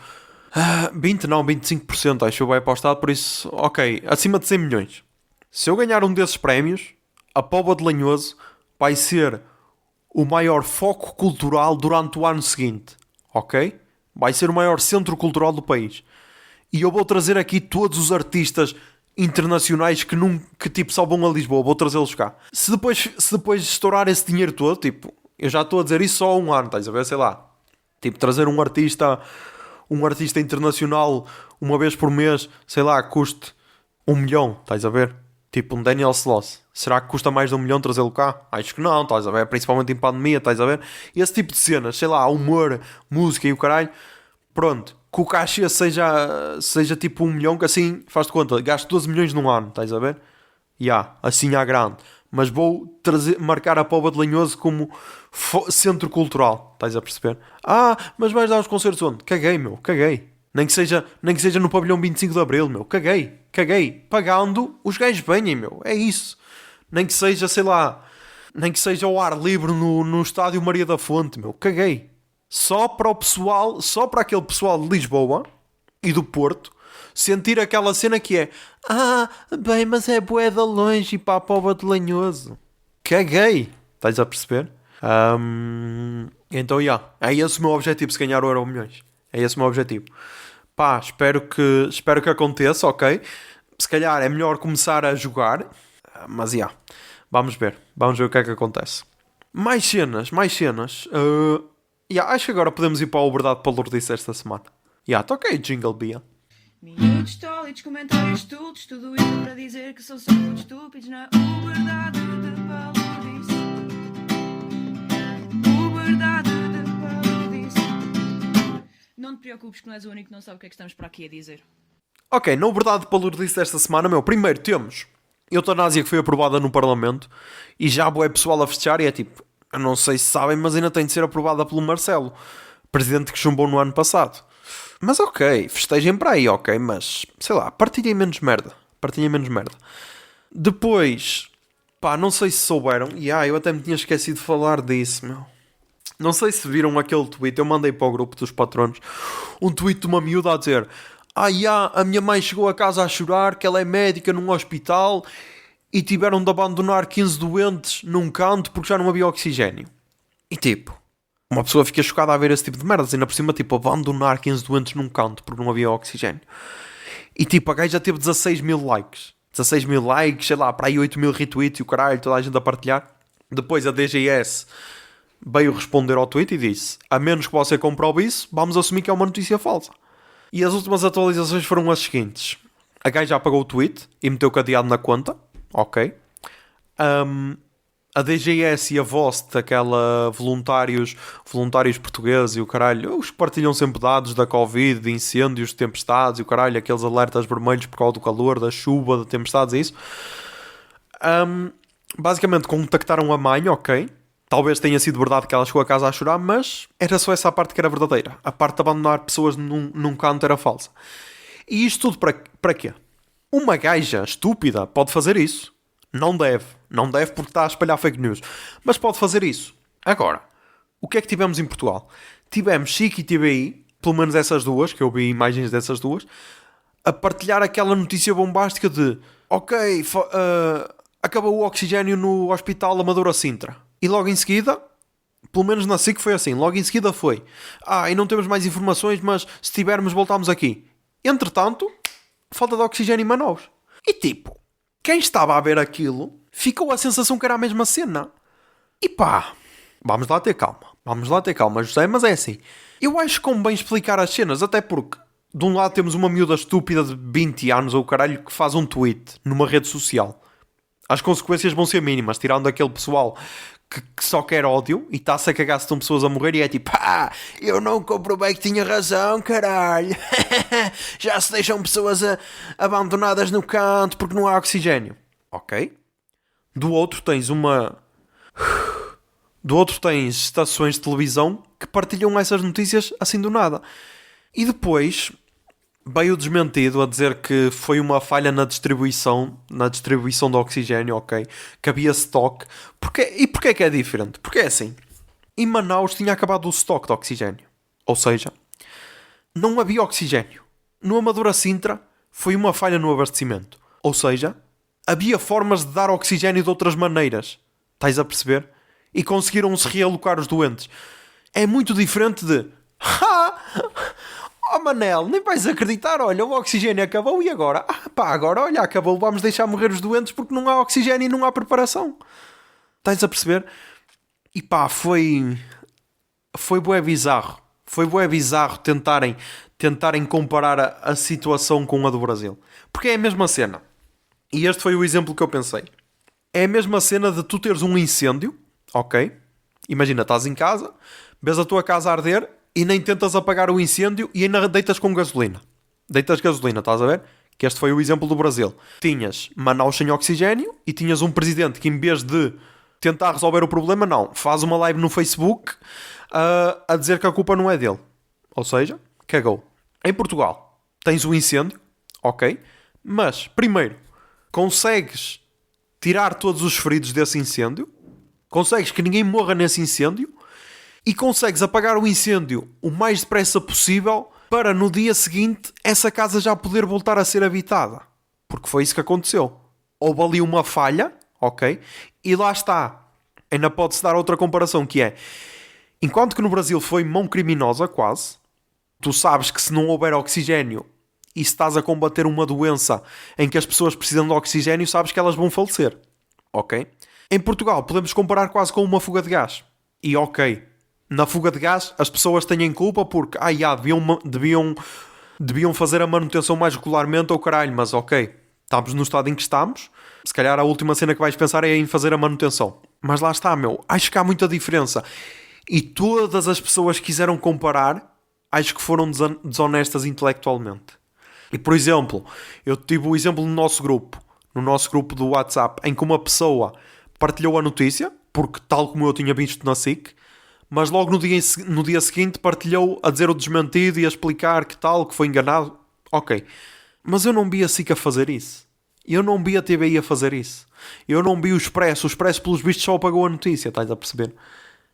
20 não, 25% acho que vai para o Estado, por isso, ok, acima de 100 milhões. Se eu ganhar um desses prémios, a Póvoa de Lanhoso vai ser o maior foco cultural durante o ano seguinte, ok? Vai ser o maior centro cultural do país. E eu vou trazer aqui todos os artistas internacionais que tipo só vão a Lisboa, vou trazê-los cá. Se depois estourar esse dinheiro todo, tipo, eu já estou a dizer isso só há um ano, estás a ver, sei lá. Tipo, trazer um artista internacional uma vez por mês, sei lá, custe 1 milhão, estás a ver? Tipo um Daniel Sloss. Será que custa mais de 1 milhão trazê-lo cá? Acho que não, estás a ver? Principalmente em pandemia, estás a ver? E esse tipo de cenas, sei lá, humor, música e o caralho. Pronto, que o cachê seja tipo 1 milhão, que assim, faz-te conta, gasto 12 milhões num ano, estás a ver? Assim à grande. Mas vou marcar a Póvoa de Lanhoso como centro cultural, estás a perceber? Mas vais dar os concertos onde? Caguei, meu, caguei. Nem que seja no pavilhão 25 de Abril, meu, caguei. Pagando, os gajos venham, meu, é isso. Nem que seja, sei lá, nem que seja ao ar livre no estádio Maria da Fonte, meu, caguei. Só para aquele pessoal de Lisboa e do Porto sentir aquela cena que é bem, mas é bué de longe e para a Póvoa de Lanhoso. Caguei. Estás a perceber? Então, é esse o meu objetivo se ganhar o Euromilhões. É esse o meu objetivo. Pá, espero que aconteça, ok? Se calhar é melhor começar a jogar. Mas, vamos ver. Vamos ver o que é que acontece. Mais cenas. Acho que agora podemos ir para o Verdade para Lourdes esta semana. Toquei Jingle Bia. Minutos tólidos, comentários estúpidos, tudo isso para dizer que são só muito estúpidos na Verdade de Palodice. Verdade de Palodice. Não te preocupes que não és o único que não sabe o que é que estamos para aqui a dizer. Ok, na Verdade de Palodice desta semana, primeiro temos eutanásia que foi aprovada no Parlamento e já é pessoal a festejar e é tipo, eu não sei se sabem, mas ainda tem de ser aprovada pelo Marcelo, presidente que chumbou no ano passado. Mas ok, festejem para aí, ok, mas sei lá, partilhem menos merda. Depois, não sei se souberam, eu até me tinha esquecido de falar disso, meu. Não sei se viram aquele tweet, eu mandei para o grupo dos patronos um tweet de uma miúda a dizer: a minha mãe chegou a casa a chorar, que ela é médica num hospital e tiveram de abandonar 15 doentes num canto porque já não havia oxigênio. E tipo, uma pessoa fica chocada a ver esse tipo de merdas. Ainda por cima, tipo, abandonar 15 doentes num canto porque não havia oxigênio. E tipo, a gaja teve 16 mil likes. 16 mil likes, sei lá, para aí 8 mil retweets e o caralho, toda a gente a partilhar. Depois a DGS veio responder ao tweet e disse: a menos que você comprove isso, vamos assumir que é uma notícia falsa. E as últimas atualizações foram as seguintes: a gaja apagou o tweet e meteu cadeado na conta. Ok. A DGS e a VOST, aquela voluntários portugueses e o caralho, os que partilham sempre dados da Covid, de incêndios, de tempestades e o caralho, aqueles alertas vermelhos por causa do calor, da chuva, de tempestades e isso. Basicamente contactaram a mãe, ok. Talvez tenha sido verdade que ela chegou a casa a chorar, mas era só essa parte que era verdadeira. A parte de abandonar pessoas num canto era falsa. E isto tudo para quê? Uma gaja estúpida pode fazer isso. Não deve porque está a espalhar fake news. Mas pode fazer isso. Agora, o que é que tivemos em Portugal? Tivemos SIC e TVI, pelo menos essas duas, que eu vi imagens dessas duas, a partilhar aquela notícia bombástica de ok, acabou o oxigênio no Hospital Amadora Sintra. E logo em seguida, pelo menos na SIC foi assim, logo em seguida foi e não temos mais informações, mas se tivermos voltamos aqui. Entretanto, falta de oxigênio em Manaus. E tipo, quem estava a ver aquilo ficou a sensação que era a mesma cena. E vamos lá ter calma, José, mas é assim. Eu acho que convém explicar as cenas, até porque de um lado temos uma miúda estúpida de 20 anos ou caralho que faz um tweet numa rede social. As consequências vão ser mínimas, tirando aquele pessoal que só quer ódio e está-se a cagar se estão pessoas a morrer e é tipo, eu não comprovei que tinha razão, caralho. Já se deixam pessoas abandonadas no canto porque não há oxigênio. Ok? Do outro tens estações de televisão que partilham essas notícias assim do nada. E depois, veio desmentido a dizer que foi uma falha na distribuição do oxigênio, ok? Que havia stock. E porquê que é diferente? Porque é assim, em Manaus tinha acabado o stock de oxigênio. Ou seja, não havia oxigênio. No Amadora Sintra foi uma falha no abastecimento. Ou seja, havia formas de dar oxigênio de outras maneiras. Estás a perceber? E conseguiram-se realocar os doentes. É muito diferente de... Oh Manel, nem vais acreditar, olha, o oxigênio acabou e agora? Agora olha, acabou, vamos deixar morrer os doentes porque não há oxigênio e não há preparação. Estás a perceber? E foi bué bizarro. Foi bué bizarro tentarem comparar a situação com a do Brasil. Porque é a mesma cena. E este foi o exemplo que eu pensei. É a mesma cena de tu teres um incêndio, ok? Imagina, estás em casa, vês a tua casa a arder e nem tentas apagar o incêndio e ainda deitas com gasolina. Deitas gasolina, estás a ver? Que este foi o exemplo do Brasil. Tinhas Manaus sem oxigênio e tinhas um presidente que, em vez de tentar resolver o problema, não, faz uma live no Facebook a dizer que a culpa não é dele. Ou seja, cagou. Em Portugal tens o incêndio, ok? Mas, primeiro, consegues tirar todos os feridos desse incêndio, consegues que ninguém morra nesse incêndio e consegues apagar o incêndio o mais depressa possível para no dia seguinte essa casa já poder voltar a ser habitada. Porque foi isso que aconteceu. Houve ali uma falha, ok? E lá está. Ainda pode-se dar outra comparação, que é, enquanto que no Brasil foi mão criminosa quase, tu sabes que se não houver oxigênio e se estás a combater uma doença em que as pessoas precisam de oxigênio, sabes que elas vão falecer, ok? Em Portugal podemos comparar quase com uma fuga de gás. E ok, na fuga de gás as pessoas têm culpa porque deviam fazer a manutenção mais regularmente ou caralho, mas ok, estamos no estado em que estamos, se calhar a última cena que vais pensar é em fazer a manutenção. Mas lá está, meu, acho que há muita diferença. E todas as pessoas que quiseram comparar, acho que foram desonestas intelectualmente. E por exemplo, eu tive o exemplo no nosso grupo do WhatsApp, em que uma pessoa partilhou a notícia, porque tal como eu tinha visto na SIC, mas logo no dia seguinte partilhou a dizer o desmentido e a explicar que tal, que foi enganado. Ok, mas eu não vi a SIC a fazer isso. Eu não vi a TVI a fazer isso. Eu não vi o Expresso pelos vistos só apagou a notícia, estás a perceber?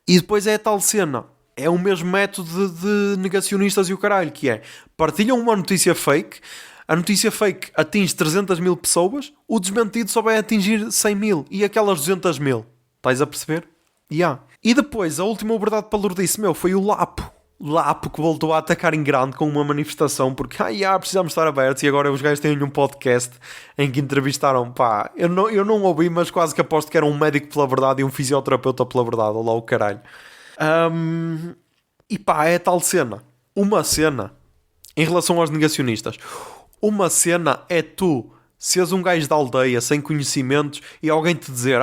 E depois é a tal cena. É o mesmo método de negacionistas e o caralho, que é, partilham uma notícia fake, a notícia fake atinge 300 mil pessoas, o desmentido só vai atingir 100 mil, e aquelas 200 mil. Estás a perceber? Yeah. E depois, a última verdade palurdice, foi o Lapo que voltou a atacar em grande com uma manifestação, porque, precisamos estar abertos, e agora os gajos têm um podcast em que entrevistaram, eu não ouvi, mas quase que aposto que era um médico pela verdade e um fisioterapeuta pela verdade, olha lá o caralho. É tal cena. Uma cena, em relação aos negacionistas, uma cena é tu seres um gajo da aldeia sem conhecimentos e alguém te dizer,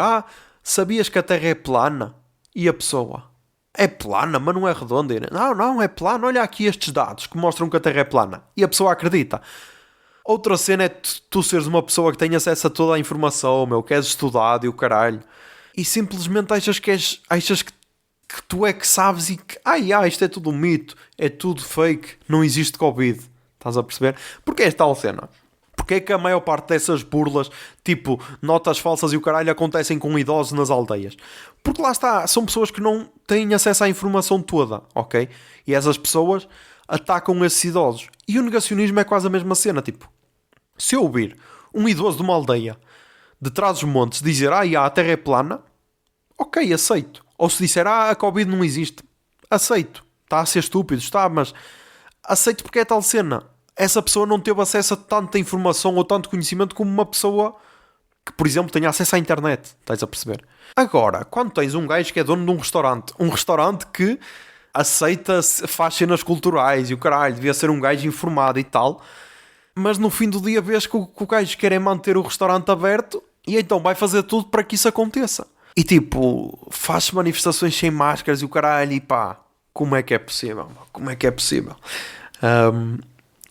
sabias que a Terra é plana? E a pessoa, é plana, mas não é redonda. Não, é plana, olha aqui estes dados que mostram que a Terra é plana. E a pessoa acredita. Outra cena é tu seres uma pessoa que tem acesso a toda a informação, que és estudado e o caralho, e simplesmente achas que tu é que sabes e que, isto é tudo um mito, é tudo fake, não existe Covid. Estás a perceber? Porque é tal cena. Porque é que a maior parte dessas burlas, tipo notas falsas e o caralho, acontecem com idosos nas aldeias? Porque lá está, são pessoas que não têm acesso à informação toda, ok? E essas pessoas atacam esses idosos. E o negacionismo é quase a mesma cena, tipo, se eu ouvir um idoso de uma aldeia de Trás-os-Montes dizer, a Terra é plana, ok, aceito. Ou se disser, a Covid não existe, aceito. Está a ser estúpido, está, mas aceito porque é tal cena. Essa pessoa não teve acesso a tanta informação ou tanto conhecimento como uma pessoa que, por exemplo, tenha acesso à internet. Estás a perceber? Agora, quando tens um gajo que é dono de um restaurante que aceita, faz cenas culturais e o caralho, devia ser um gajo informado e tal, mas no fim do dia vês que o gajo quer manter o restaurante aberto e então vai fazer tudo para que isso aconteça. E tipo, faz manifestações sem máscaras e o caralho, e como é que é possível? Como é que é possível?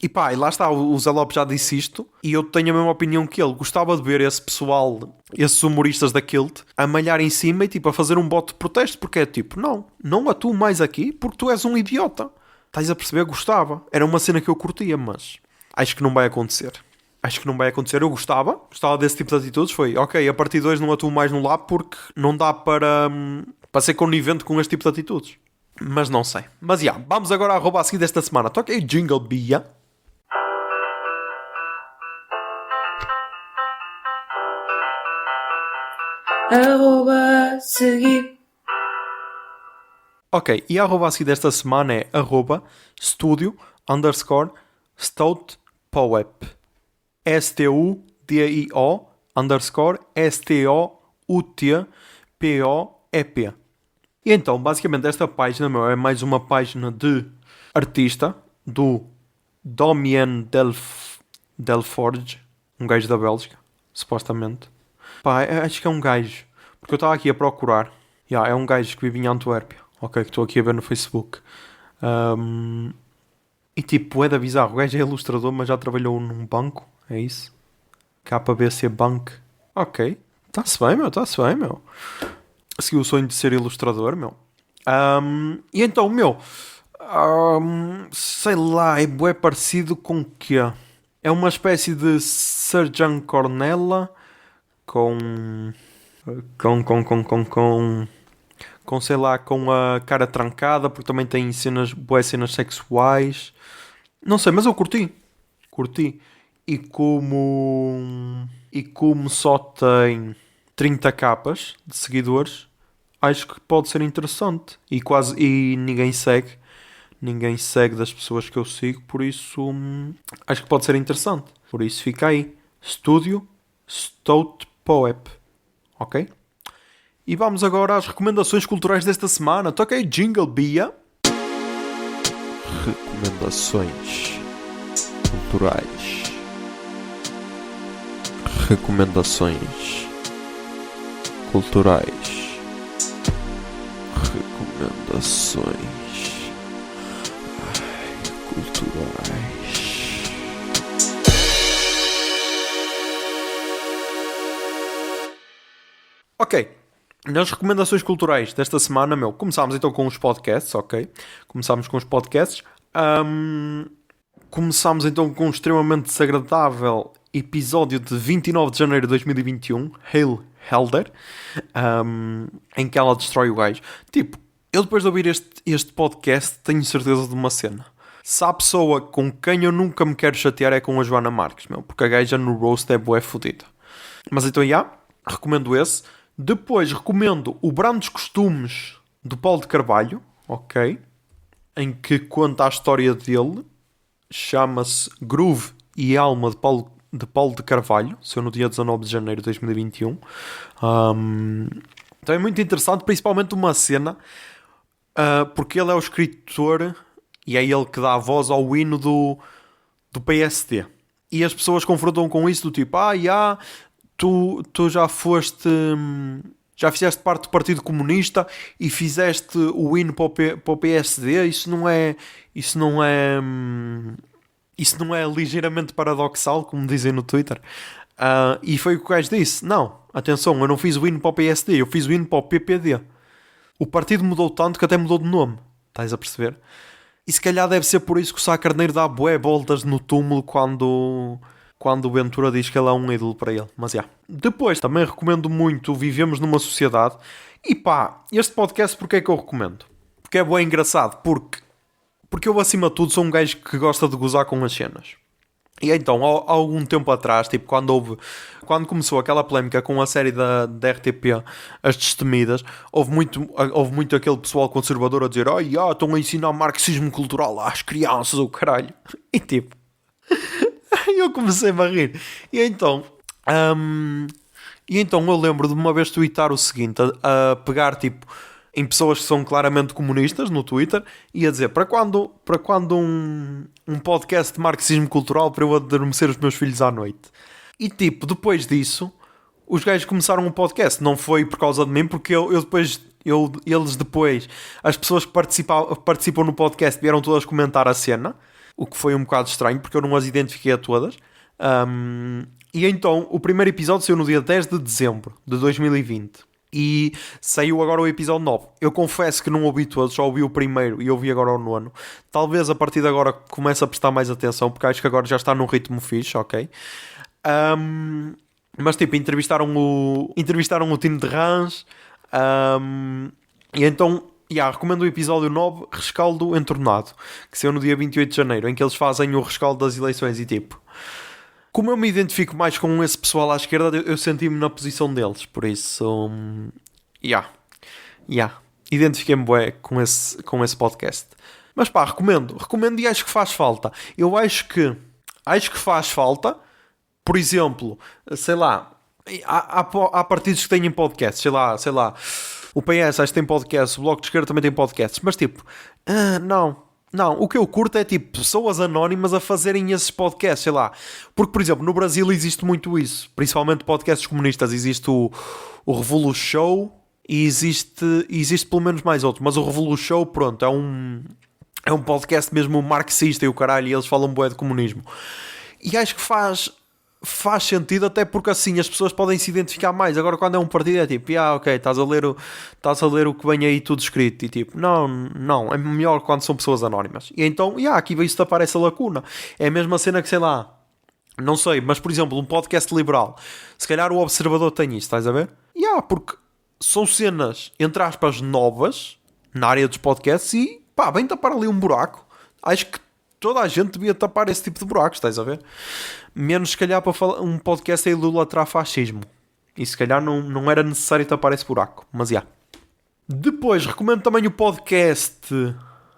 E lá está, o Zé Lopes já disse isto, e eu tenho a mesma opinião que ele. Gostava de ver esse pessoal, esses humoristas da Kilt, a malhar em cima e tipo, a fazer um bote de protesto, porque é tipo, não atuo mais aqui porque tu és um idiota. Estás a perceber? Gostava. Era uma cena que eu curtia, mas Acho que não vai acontecer. Acho que não vai acontecer. Eu gostava desse tipo de atitudes. Foi, ok, a partir de hoje não atuo mais no lab porque não dá para ser conivente com este tipo de atitudes. Mas não sei. Mas vamos agora à arroba a seguir desta semana. Toca aí jingle, Bia. Arroba seguir. Ok, e a arroba a seguir desta semana é arroba studio_stout_poep. STUDIO _ STOUTPOEP. E então, basicamente, esta página, é mais uma página de artista do Damien Delforge, um gajo da Bélgica, supostamente. Pá, acho que é um gajo, porque eu estava aqui a procurar. É um gajo que vive em Antuérpia. Ok, que estou aqui a ver no Facebook. E tipo, é da bizarro. O gajo é ilustrador, mas já trabalhou num banco. É isso? KBC Bank. Ok. Está-se bem, meu. Seguiu o sonho de ser ilustrador, meu. E então, meu... sei lá, é bué parecido com o quê? É uma espécie de Serjan Cornella com sei lá, com a cara trancada, porque também tem boas cenas sexuais. Não sei, mas eu curti. E como só tem 30 capas de seguidores, acho que pode ser interessante. E ninguém segue das pessoas que eu sigo, por isso acho que pode ser interessante. Por isso fica aí. Studio Stout Poep. Ok? E vamos agora às recomendações culturais desta semana. Toca aí jingle, Bia. Recomendações culturais. Recomendações culturais. Recomendações culturais. Ok. Nas recomendações culturais desta semana, começámos então com os podcasts, ok? Começámos com os podcasts. Começámos então com um extremamente desagradável episódio de 29 de janeiro de 2021, Hail Helder, em que ela destrói o gajo. Tipo, eu depois de ouvir este podcast tenho certeza de uma cena. Se há pessoa com quem eu nunca me quero chatear é com a Joana Marques, porque a gaja no roast é bué fodida. Mas então, recomendo esse. Depois recomendo o Brandos Costumes do Paulo de Carvalho, ok? Em que conta a história dele. Chama-se Groove e Alma de Paulo de Carvalho. Saiu no dia 19 de janeiro de 2021. Então é muito interessante, principalmente uma cena, porque ele é o escritor e é ele que dá a voz ao hino do PSD. E as pessoas confrontam com isso do tipo, tu já foste... Já fizeste parte do Partido Comunista e fizeste o hino para o PSD. Isso não é ligeiramente paradoxal, como dizem no Twitter. E foi o que o gajo disse. Não, atenção, eu não fiz o hino para o PSD, eu fiz o hino para o PPD. O partido mudou tanto que até mudou de nome. Estás a perceber? E se calhar deve ser por isso que o Sá Carneiro dá bué voltas no túmulo quando o Ventura diz que ele é um ídolo para ele. Mas Depois também recomendo muito Vivemos numa Sociedade. E este podcast porque é que eu recomendo? Porque é bem engraçado. Porque eu acima de tudo sou um gajo que gosta de gozar com as cenas. E então, há algum tempo atrás, tipo, quando começou aquela polémica com a série da RTP, As Destemidas, houve muito aquele pessoal conservador a dizer estão a ensinar marxismo cultural às crianças, o caralho. E tipo... eu comecei-me a rir. E então eu lembro de uma vez tweetar o seguinte, a pegar tipo em pessoas que são claramente comunistas no Twitter e a dizer, para quando um podcast de marxismo cultural para eu adormecer os meus filhos à noite. E tipo, depois disso os gajos começaram um podcast. Não foi por causa de mim, porque eles depois, as pessoas que participam no podcast vieram todas comentar a cena, o que foi um bocado estranho, porque eu não as identifiquei a todas. E então, o primeiro episódio saiu no dia 10 de dezembro de 2020. E saiu agora o episódio 9. Eu confesso que não ouvi todos, só ouvi o primeiro e ouvi agora o nono. Talvez a partir de agora comece a prestar mais atenção, porque acho que agora já está num ritmo fixe, ok? Mas tipo, entrevistaram o Tino de Rãs. E então, recomendo o episódio 9, Rescaldo Entornado, que saiu no dia 28 de janeiro, em que eles fazem o rescaldo das eleições e tipo... Como eu me identifico mais com esse pessoal à esquerda, eu senti-me na posição deles. Por isso, identifiquei-me bué com esse podcast. Mas pá, recomendo e acho que faz falta. Eu acho que faz falta, por exemplo, sei lá, há partidos que têm podcasts, sei lá, o PS acho que tem podcasts, o Bloco de Esquerda também tem podcasts, mas tipo, não, o que eu curto é tipo pessoas anónimas a fazerem esses podcasts, sei lá. Porque, por exemplo, no Brasil existe muito isso. Principalmente podcasts comunistas. Existe o Revolu Show e existe pelo menos mais outro. Mas o Revolu Show, pronto, é um podcast mesmo marxista e o caralho, e eles falam bué de comunismo. E acho que faz sentido, até porque assim as pessoas podem se identificar mais. Agora quando é um partido é tipo, ok, estás a ler o que vem aí tudo escrito, e tipo, não, é melhor quando são pessoas anónimas. E então, aqui veio-se tapar essa lacuna. É a mesma cena que, sei lá, não sei, mas por exemplo, um podcast liberal, se calhar o Observador tem isso, estás a ver? Porque são cenas, entre aspas, novas na área dos podcasts e pá, vem tapar ali um buraco. Acho que toda a gente devia tapar esse tipo de buracos, estás a ver? Menos se calhar para falar um podcast a idolatrar fascismo. E se calhar não era necessário tapar esse buraco. Mas Depois recomendo também o podcast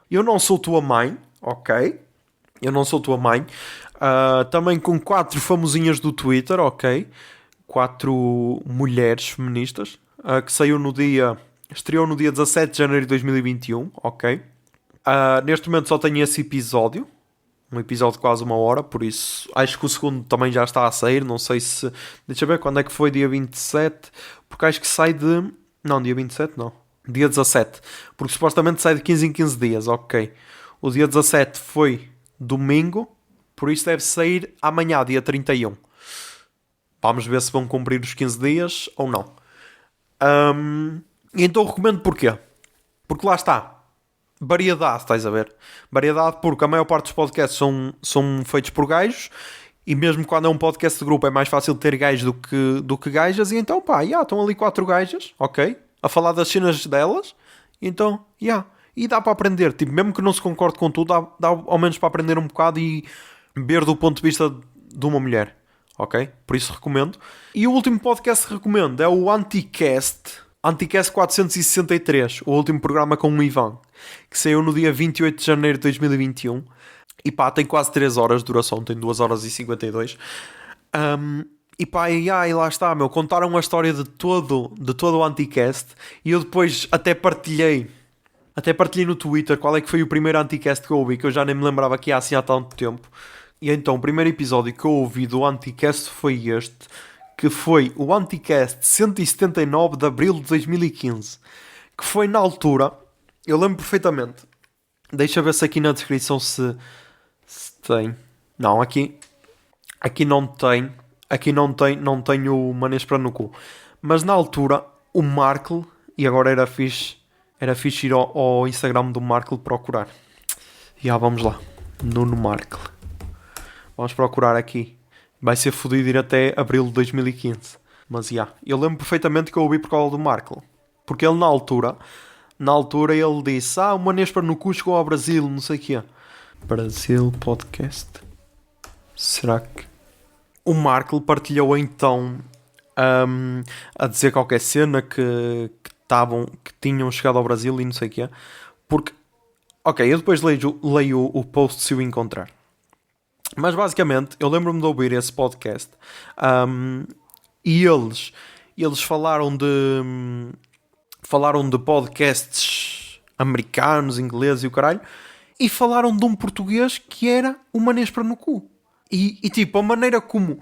Eu Não Sou Tua Mãe. Ok. Eu Não Sou Tua Mãe. Também com 4 famosinhas do Twitter. Ok. 4 mulheres feministas. Que estreou no dia 17 de janeiro de 2021. Ok. Neste momento só tenho esse episódio. Um episódio de quase 1 hora, por isso acho que o segundo também já está a sair. Não sei se... Deixa eu ver quando é que foi, dia 27. Porque acho que sai de... Não, dia 27 não. Dia 17. Porque supostamente sai de 15 em 15 dias, ok. O dia 17 foi domingo, por isso deve sair amanhã, dia 31. Vamos ver se vão cumprir os 15 dias ou não. Então recomendo porquê? Porque lá está. Variedade, estás a ver? Variedade porque a maior parte dos podcasts são feitos por gajos e mesmo quando é um podcast de grupo é mais fácil ter gajos do que gajas e então estão ali 4 gajas, ok? A falar das cenas delas e então, e dá para aprender, tipo, mesmo que não se concorde com tudo, dá ao menos para aprender um bocado e ver do ponto de vista de uma mulher, ok? Por isso recomendo. E o último podcast que recomendo é o Anticast 463, o último programa com o Ivan, que saiu no dia 28 de janeiro de 2021. E tem quase 3 horas de duração, tem 2 horas e 52. E lá está, contaram a história de todo o Anticast. E eu depois até partilhei no Twitter qual é que foi o primeiro Anticast que eu ouvi, que eu já nem me lembrava que ia assim há tanto tempo. E então o primeiro episódio que eu ouvi do Anticast foi este, que foi o Anticast 179 de abril de 2015, que foi na altura, eu lembro perfeitamente, deixa ver se aqui na descrição se tem, não, aqui não tem o Manês para no cu, mas na altura o Markle, e agora era fixe ir ao Instagram do Markle procurar, vamos lá, Nuno Markle, vamos procurar aqui. Vai ser fodido ir até abril de 2015. Mas eu lembro perfeitamente que eu ouvi por causa do Markle. Porque ele na altura ele disse: o Manês para no cu chegou ao Brasil, não sei o quê. Brasil Podcast. Será que... O Markle partilhou então a dizer qualquer cena que tinham chegado ao Brasil e não sei o quê. Porque... Ok, eu depois leio o post se o encontrar. Mas basicamente, eu lembro-me de ouvir esse podcast e eles falaram de podcasts americanos, ingleses e o caralho, e falaram de um português que era o Manês para no cu. E tipo, a maneira como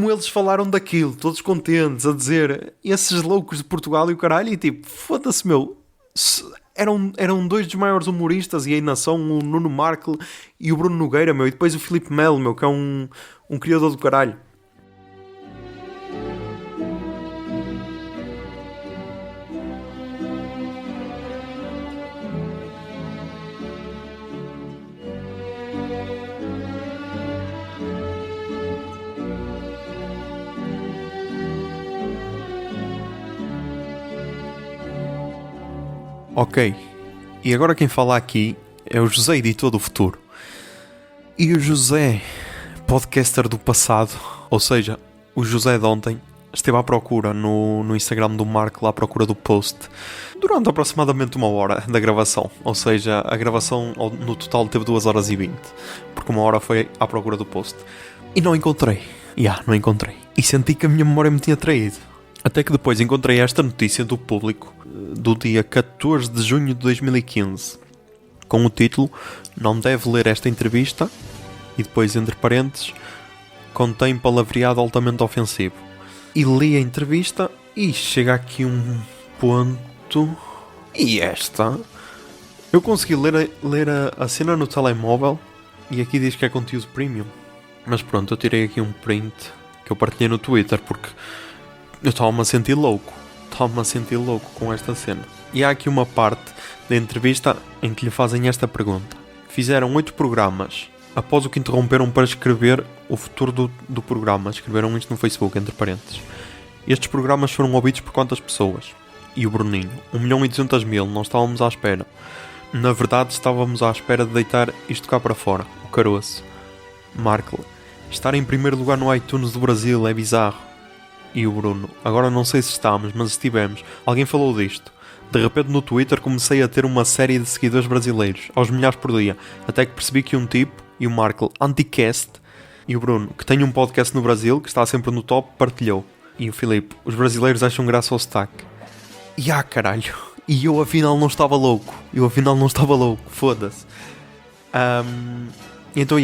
eles falaram daquilo, todos contentes, a dizer esses loucos de Portugal e o caralho, e tipo, foda-se, eram 2 dos maiores humoristas e ainda são o Nuno Markle e o Bruno Nogueira, e depois o Filipe Melo, que é um criador do caralho. Ok, e agora quem fala aqui é o José, editor do futuro. E o José, podcaster do passado, ou seja, o José de ontem, esteve à procura no Instagram do Marco, lá à procura do post, durante aproximadamente 1 hora da gravação. Ou seja, a gravação no total teve 2 horas e 20, porque 1 hora foi à procura do post. E não encontrei. Não encontrei. E senti que a minha memória me tinha traído. Até que depois encontrei esta notícia do Público, do dia 14 de junho de 2015, com o título "Não deve ler esta entrevista", e depois, entre parênteses, "contém palavreado altamente ofensivo". E li a entrevista e chega aqui um ponto. E esta? Eu consegui ler a cena no telemóvel e aqui diz que é conteúdo premium. Mas pronto, eu tirei aqui um print que eu partilhei no Twitter porque eu estava-me a sentir louco. Com esta cena. E há aqui uma parte da entrevista em que lhe fazem esta pergunta. Fizeram 8 programas. Após o que interromperam para escrever o futuro do programa. Escreveram isto no Facebook, entre parênteses. Estes programas foram ouvidos por quantas pessoas? E o Bruninho: 1.200.000, não estávamos à espera. Na verdade, estávamos à espera de deitar isto cá para fora. O caroço. Marco: estar em primeiro lugar no iTunes do Brasil é bizarro. E o Bruno: agora não sei se estamos, mas estivemos. Alguém falou disto. De repente no Twitter comecei a ter uma série de seguidores brasileiros, aos milhares por dia, até que percebi que um tipo, e o Marco, Anticast, e o Bruno, que tem um podcast no Brasil, que está sempre no top, partilhou. E o Filipe: os brasileiros acham graça ao sotaque. E caralho. E eu afinal não estava louco. Foda-se. Então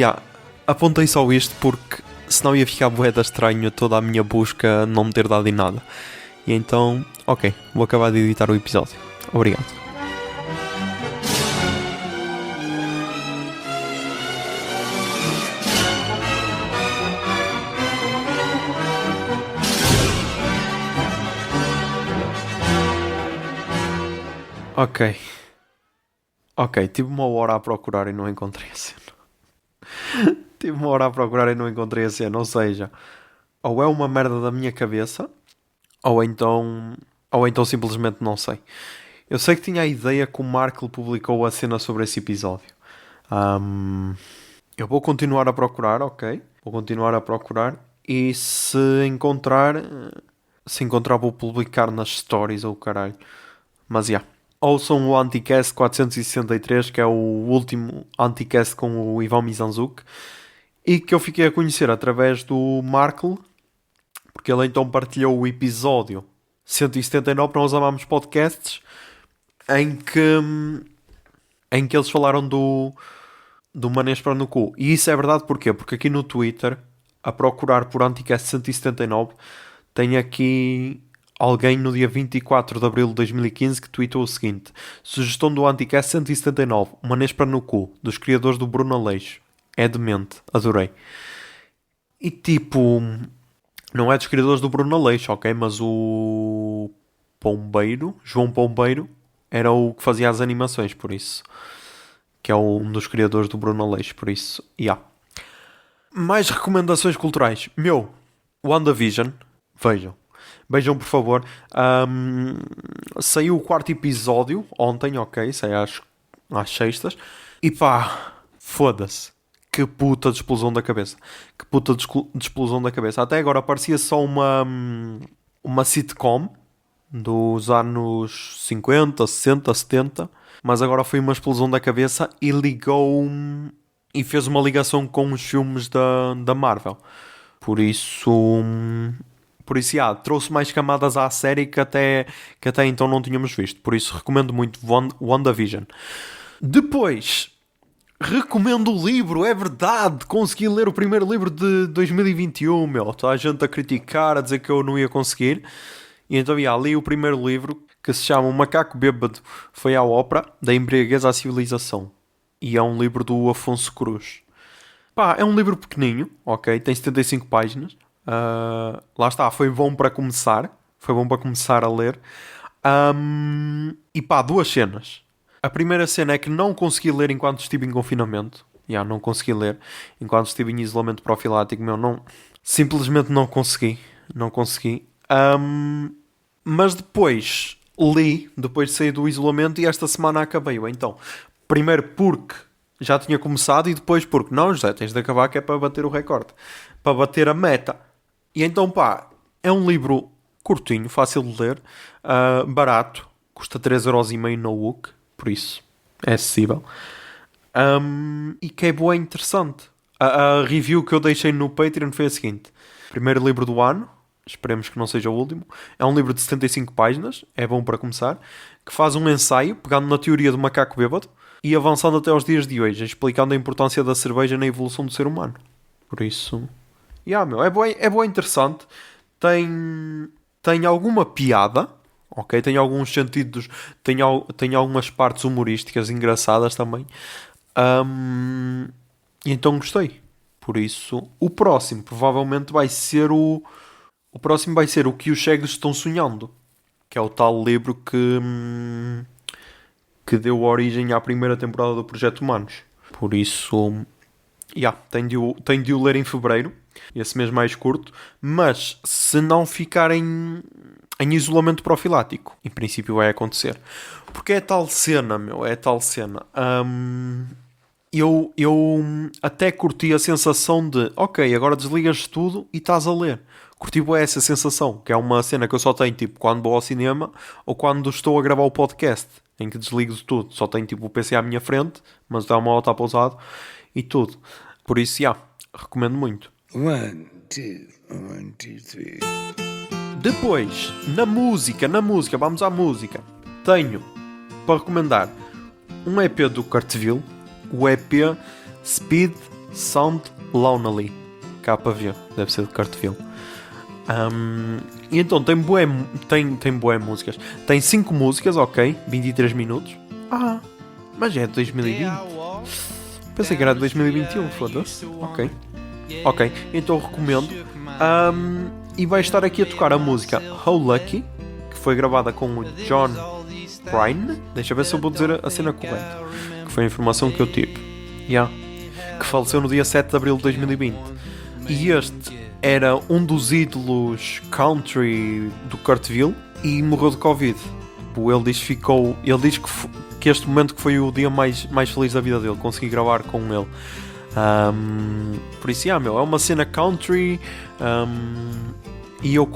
apontei só isto porque senão ia ficar bué da estranho toda a minha busca não me ter dado em nada. E então, ok, vou acabar de editar o episódio. Obrigado. Ok, tive 1 hora a procurar e não encontrei a cena. Ou seja, ou é uma merda da minha cabeça, ou então simplesmente não sei. Eu sei que tinha a ideia que o Marco publicou a cena sobre esse episódio. Eu vou continuar a procurar, ok? E se encontrar vou publicar nas stories ou caralho. Mas ouçam o Anticast 463, que é o último Anticast com o Ivan Mizanzuki, e que eu fiquei a conhecer através do Markle, porque ele então partilhou o episódio 179, Nós Amamos Podcasts, em que eles falaram do Manês para no cu. E isso é verdade porquê? Porque aqui no Twitter, a procurar por Anticast 179, tem aqui alguém no dia 24 de abril de 2015 que tweetou o seguinte: sugestão do Anticast 179, Manês para no cu, dos criadores do Bruno Aleixo. É demente, adorei. E tipo, não é dos criadores do Bruno Aleixo, ok? Mas o João Pombeiro, era o que fazia as animações, por isso. Que é um dos criadores do Bruno Aleixo, por isso, Mais recomendações culturais. WandaVision, vejam por favor. Saiu o 4º episódio ontem, ok? Saiu às sextas. E foda-se. Que puta de explosão da cabeça. Até agora parecia só uma sitcom dos anos 50, 60, 70. Mas agora foi uma explosão da cabeça e e fez uma ligação com os filmes da Marvel. Por isso, trouxe mais camadas à série que até então não tínhamos visto. Por isso, recomendo muito WandaVision. Depois, recomendo o livro, é verdade. Consegui ler o primeiro livro de 2021, Toda a gente a criticar, a dizer que eu não ia conseguir. E então, li o primeiro livro, que se chama O Macaco Bêbado Foi à Ópera, da Embriaguez à Civilização. E é um livro do Afonso Cruz. É um livro pequeninho, ok? Tem 75 páginas. Lá está, foi bom para começar a ler. E 2 cenas. A primeira cena é que não consegui ler enquanto estive em confinamento. Não consegui ler enquanto estive em isolamento profilático. Simplesmente não consegui. Mas depois, li depois de sair do isolamento e esta semana acabei-o. Então, primeiro porque já tinha começado e depois porque não, José, tens de acabar que é para bater o recorde, para bater a meta. E então, pá, é um livro curtinho, fácil de ler, barato, custa 3,5€ no Wook, por isso é acessível. E que é boa e interessante. A review que eu deixei no Patreon foi a seguinte: primeiro livro do ano, esperemos que não seja o último. É um livro de 75 páginas, é bom para começar, que faz um ensaio, pegando na teoria do macaco bêbado e avançando até aos dias de hoje, explicando a importância da cerveja na evolução do ser humano. Por isso, é boa, interessante. Tem alguma piada, ok? Tem alguns sentidos, tem algumas partes humorísticas engraçadas também. E então gostei. Por isso, o próximo provavelmente vai ser o próximo vai ser o que os cegos estão sonhando, que é o tal livro que deu origem à primeira temporada do Projeto Humanos. Por isso, tenho de o ler em fevereiro, esse mês mais curto, mas se não ficar em isolamento profilático, em princípio vai acontecer. Porque é tal cena, é tal cena. Eu até curti a sensação de, ok, agora desligas tudo e estás a ler. Curti bué essa sensação, que é uma cena que eu só tenho tipo quando vou ao cinema ou quando estou a gravar o podcast, em que desligo de tudo. Só tenho tipo o PC à minha frente, mas o telemóvel está pausado e tudo. Por isso, recomendo muito. 1, 2, 1, 2, 3. Depois, na música, vamos à música. Tenho para recomendar um EP do Cartville, o EP Speed Sound Lonely, KV, deve ser do Cartville. E então tem bué músicas. Tem 5 músicas, ok, 23 minutos. Mas é de 2020. Pensei que era de 2021, foda-se. Ok, então recomendo. E vai estar aqui a tocar a música How Lucky, que foi gravada com o John Prine. Deixa eu ver se eu vou dizer a cena correta, que foi a informação que eu tive. Que faleceu no dia 7 de abril de 2020. E este era um dos ídolos country do Cartville e morreu de Covid. Ele diz que este momento que foi o dia mais feliz da vida dele, consegui gravar com ele. Por isso, é uma cena country, e eu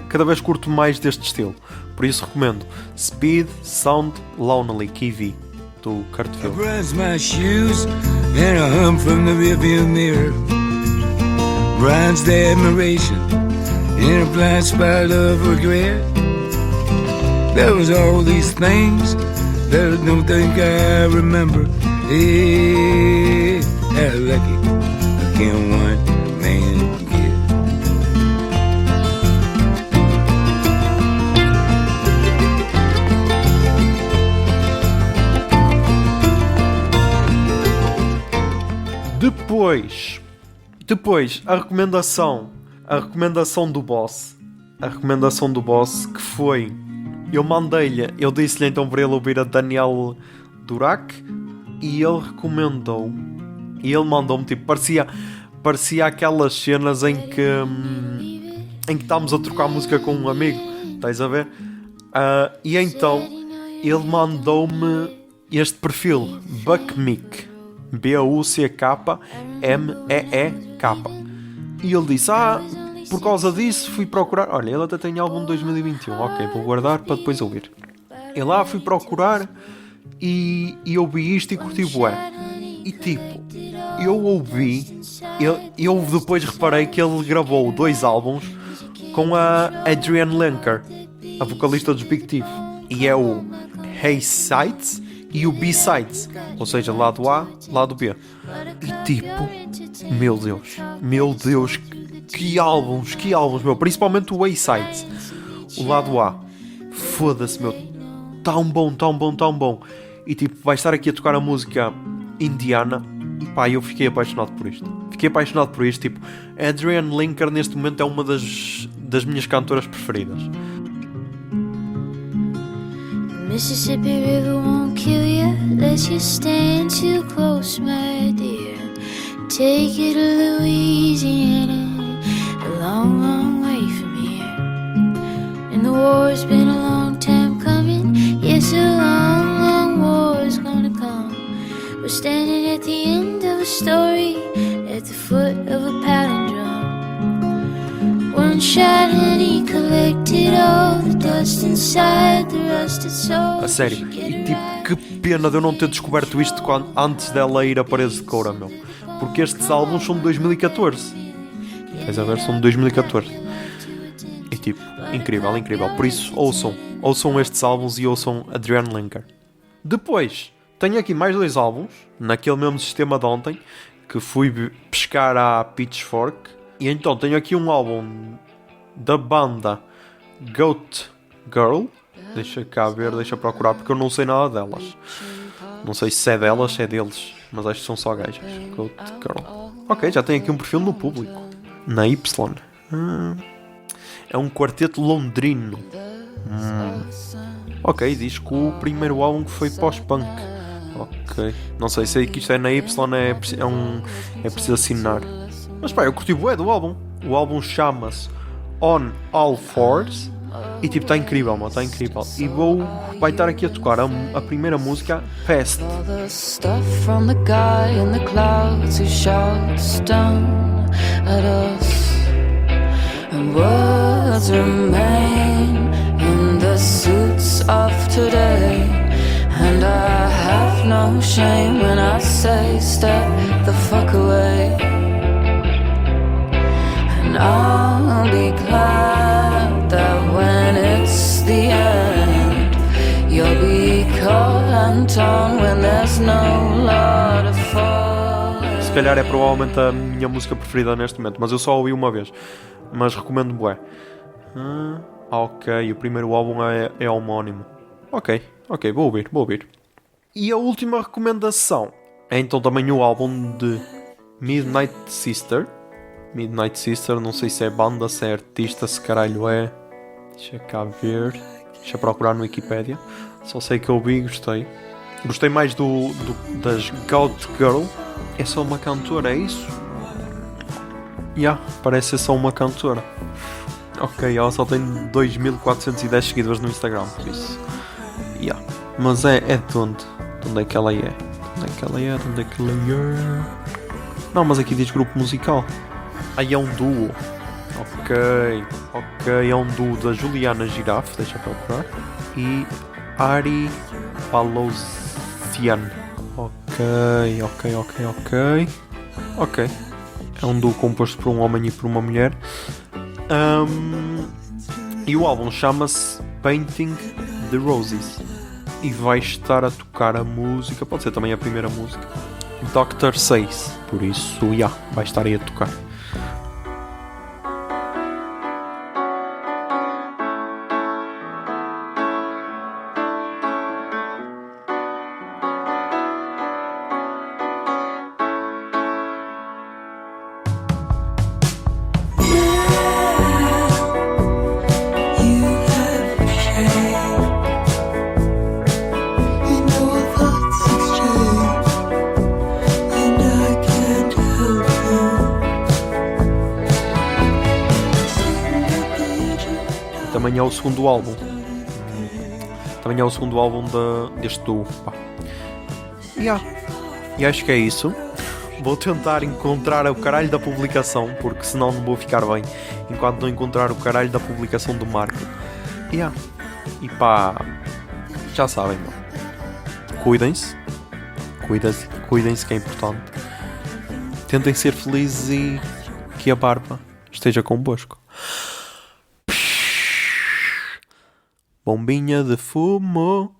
cada vez curto mais deste estilo. Por isso recomendo Speed Sound Lonely, KV, do Cartville. I brush my shoes and I hum from the rearview mirror. Bronze the admiration in a blind spot of regret. There was all these things that I don't think I remember. Hey, how lucky can one man get? Depois, a recomendação do boss. A recomendação do boss que foi... Eu disse-lhe então para ele ouvir a Daniel Durack e ele recomendou. E ele mandou-me, tipo, parecia aquelas cenas em que estávamos a trocar música com um amigo. Estás a ver? E então ele mandou-me este perfil, Buckmeek. Buckmeek. E ele disse, por causa disso fui procurar. Olha, ele até tem álbum de 2021. Ok, vou guardar para depois ouvir. E lá fui procurar e ouvi isto e curti bué. E tipo, eu ouvi, eu depois reparei que ele gravou 2 álbuns com a Adrienne Lenker, a vocalista dos Big Thief. E é o A-Sides e o B-Sides, ou seja, lado A, lado B. E tipo, meu Deus, que álbuns, meu. Principalmente o A-Sides, o lado A. Foda-se, meu. Tão bom. E tipo, vai estar aqui a tocar a música Indiana. E pá, eu fiquei apaixonado por isto. Tipo, Adrienne Lenker neste momento é uma das minhas cantoras preferidas. Mississippi River won't kill you unless you stand too close, my dear. Take you to Louisiana, a long, long way from here. And the war's been a long time standing at the end of a story, at the foot of a palindrome. One shot and he collected all the dust inside the rusted soul. A sério. E tipo, que pena de eu não ter descoberto isto antes dela ir a Paredes de Coura, meu. Porque estes álbuns são de 2014. Queres ver? São de 2014. E tipo, incrível, incrível. Por isso, ouçam estes álbuns e ouçam Adrienne Lenker. Depois, tenho aqui mais 2 álbuns, naquele mesmo sistema de ontem, que fui pescar à Pitchfork. E então tenho aqui um álbum da banda Goat Girl. Deixa cá ver, deixa procurar, porque eu não sei nada delas. Não sei se é delas, se é deles, mas acho que são só gajas. Goat Girl. Ok, já tem aqui um perfil no público. Na Y. É um quarteto londrino. Ok, diz que o primeiro álbum que foi pós-punk. Ok. Não sei se é que isto é na Y, é preciso assinar. Mas pá, eu curti bué do álbum. O álbum chama-se On All Fours. E tipo, está incrível, mano, está incrível. E vai estar aqui a tocar a primeira música, Past. All the stuff from the guy in the clouds who shouts down at us. And words remain in the suits of today. And I have no shame when I say step the fuck away. And I'll be glad that when it's the end, you'll be caught and torn when there's no law to fall. Se calhar é provavelmente a minha música preferida neste momento, mas eu só ouvi uma vez. Mas recomendo bué. Ok, o primeiro álbum é homónimo. Ok, vou ouvir. E a última recomendação é então também o álbum de Midnight Sister. Midnight Sister, não sei se é banda, se é artista, se caralho é. Deixa cá ver. Deixa procurar no Wikipedia. Só sei que eu ouvi e gostei. Gostei mais das Goat Girl. É só uma cantora, é isso? Parece ser só uma cantora. Ok, ela só tem 2410 seguidores no Instagram, por isso. Mas é de onde? De onde é que ela é? De onde é que ela é? Não, mas aqui diz grupo musical. Aí é um duo. Ok, é um duo da Juliana Girafe, deixa eu procurar. E Ari Palocian. Ok. É um duo composto por um homem e por uma mulher. E o álbum chama-se Painting the Roses. E vai estar a tocar a música, pode ser também a primeira música, Dr. Says. Por isso, vai estar aí a tocar. Também é o segundo álbum. Deste duo. E acho que é isso. Vou tentar encontrar o caralho da publicação, porque senão não vou ficar bem enquanto não encontrar o caralho da publicação do Marco. E pá, já sabem, mano. Cuidem-se que é importante. Tentem ser felizes e que a barba esteja convosco. Bombinha de fumo.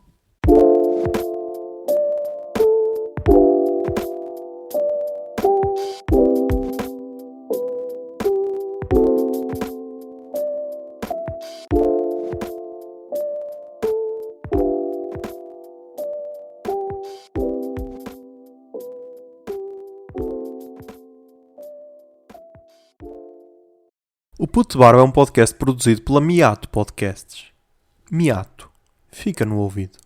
O Puto de Barba é um podcast produzido pela Miato Podcasts. Miato, fica no ouvido.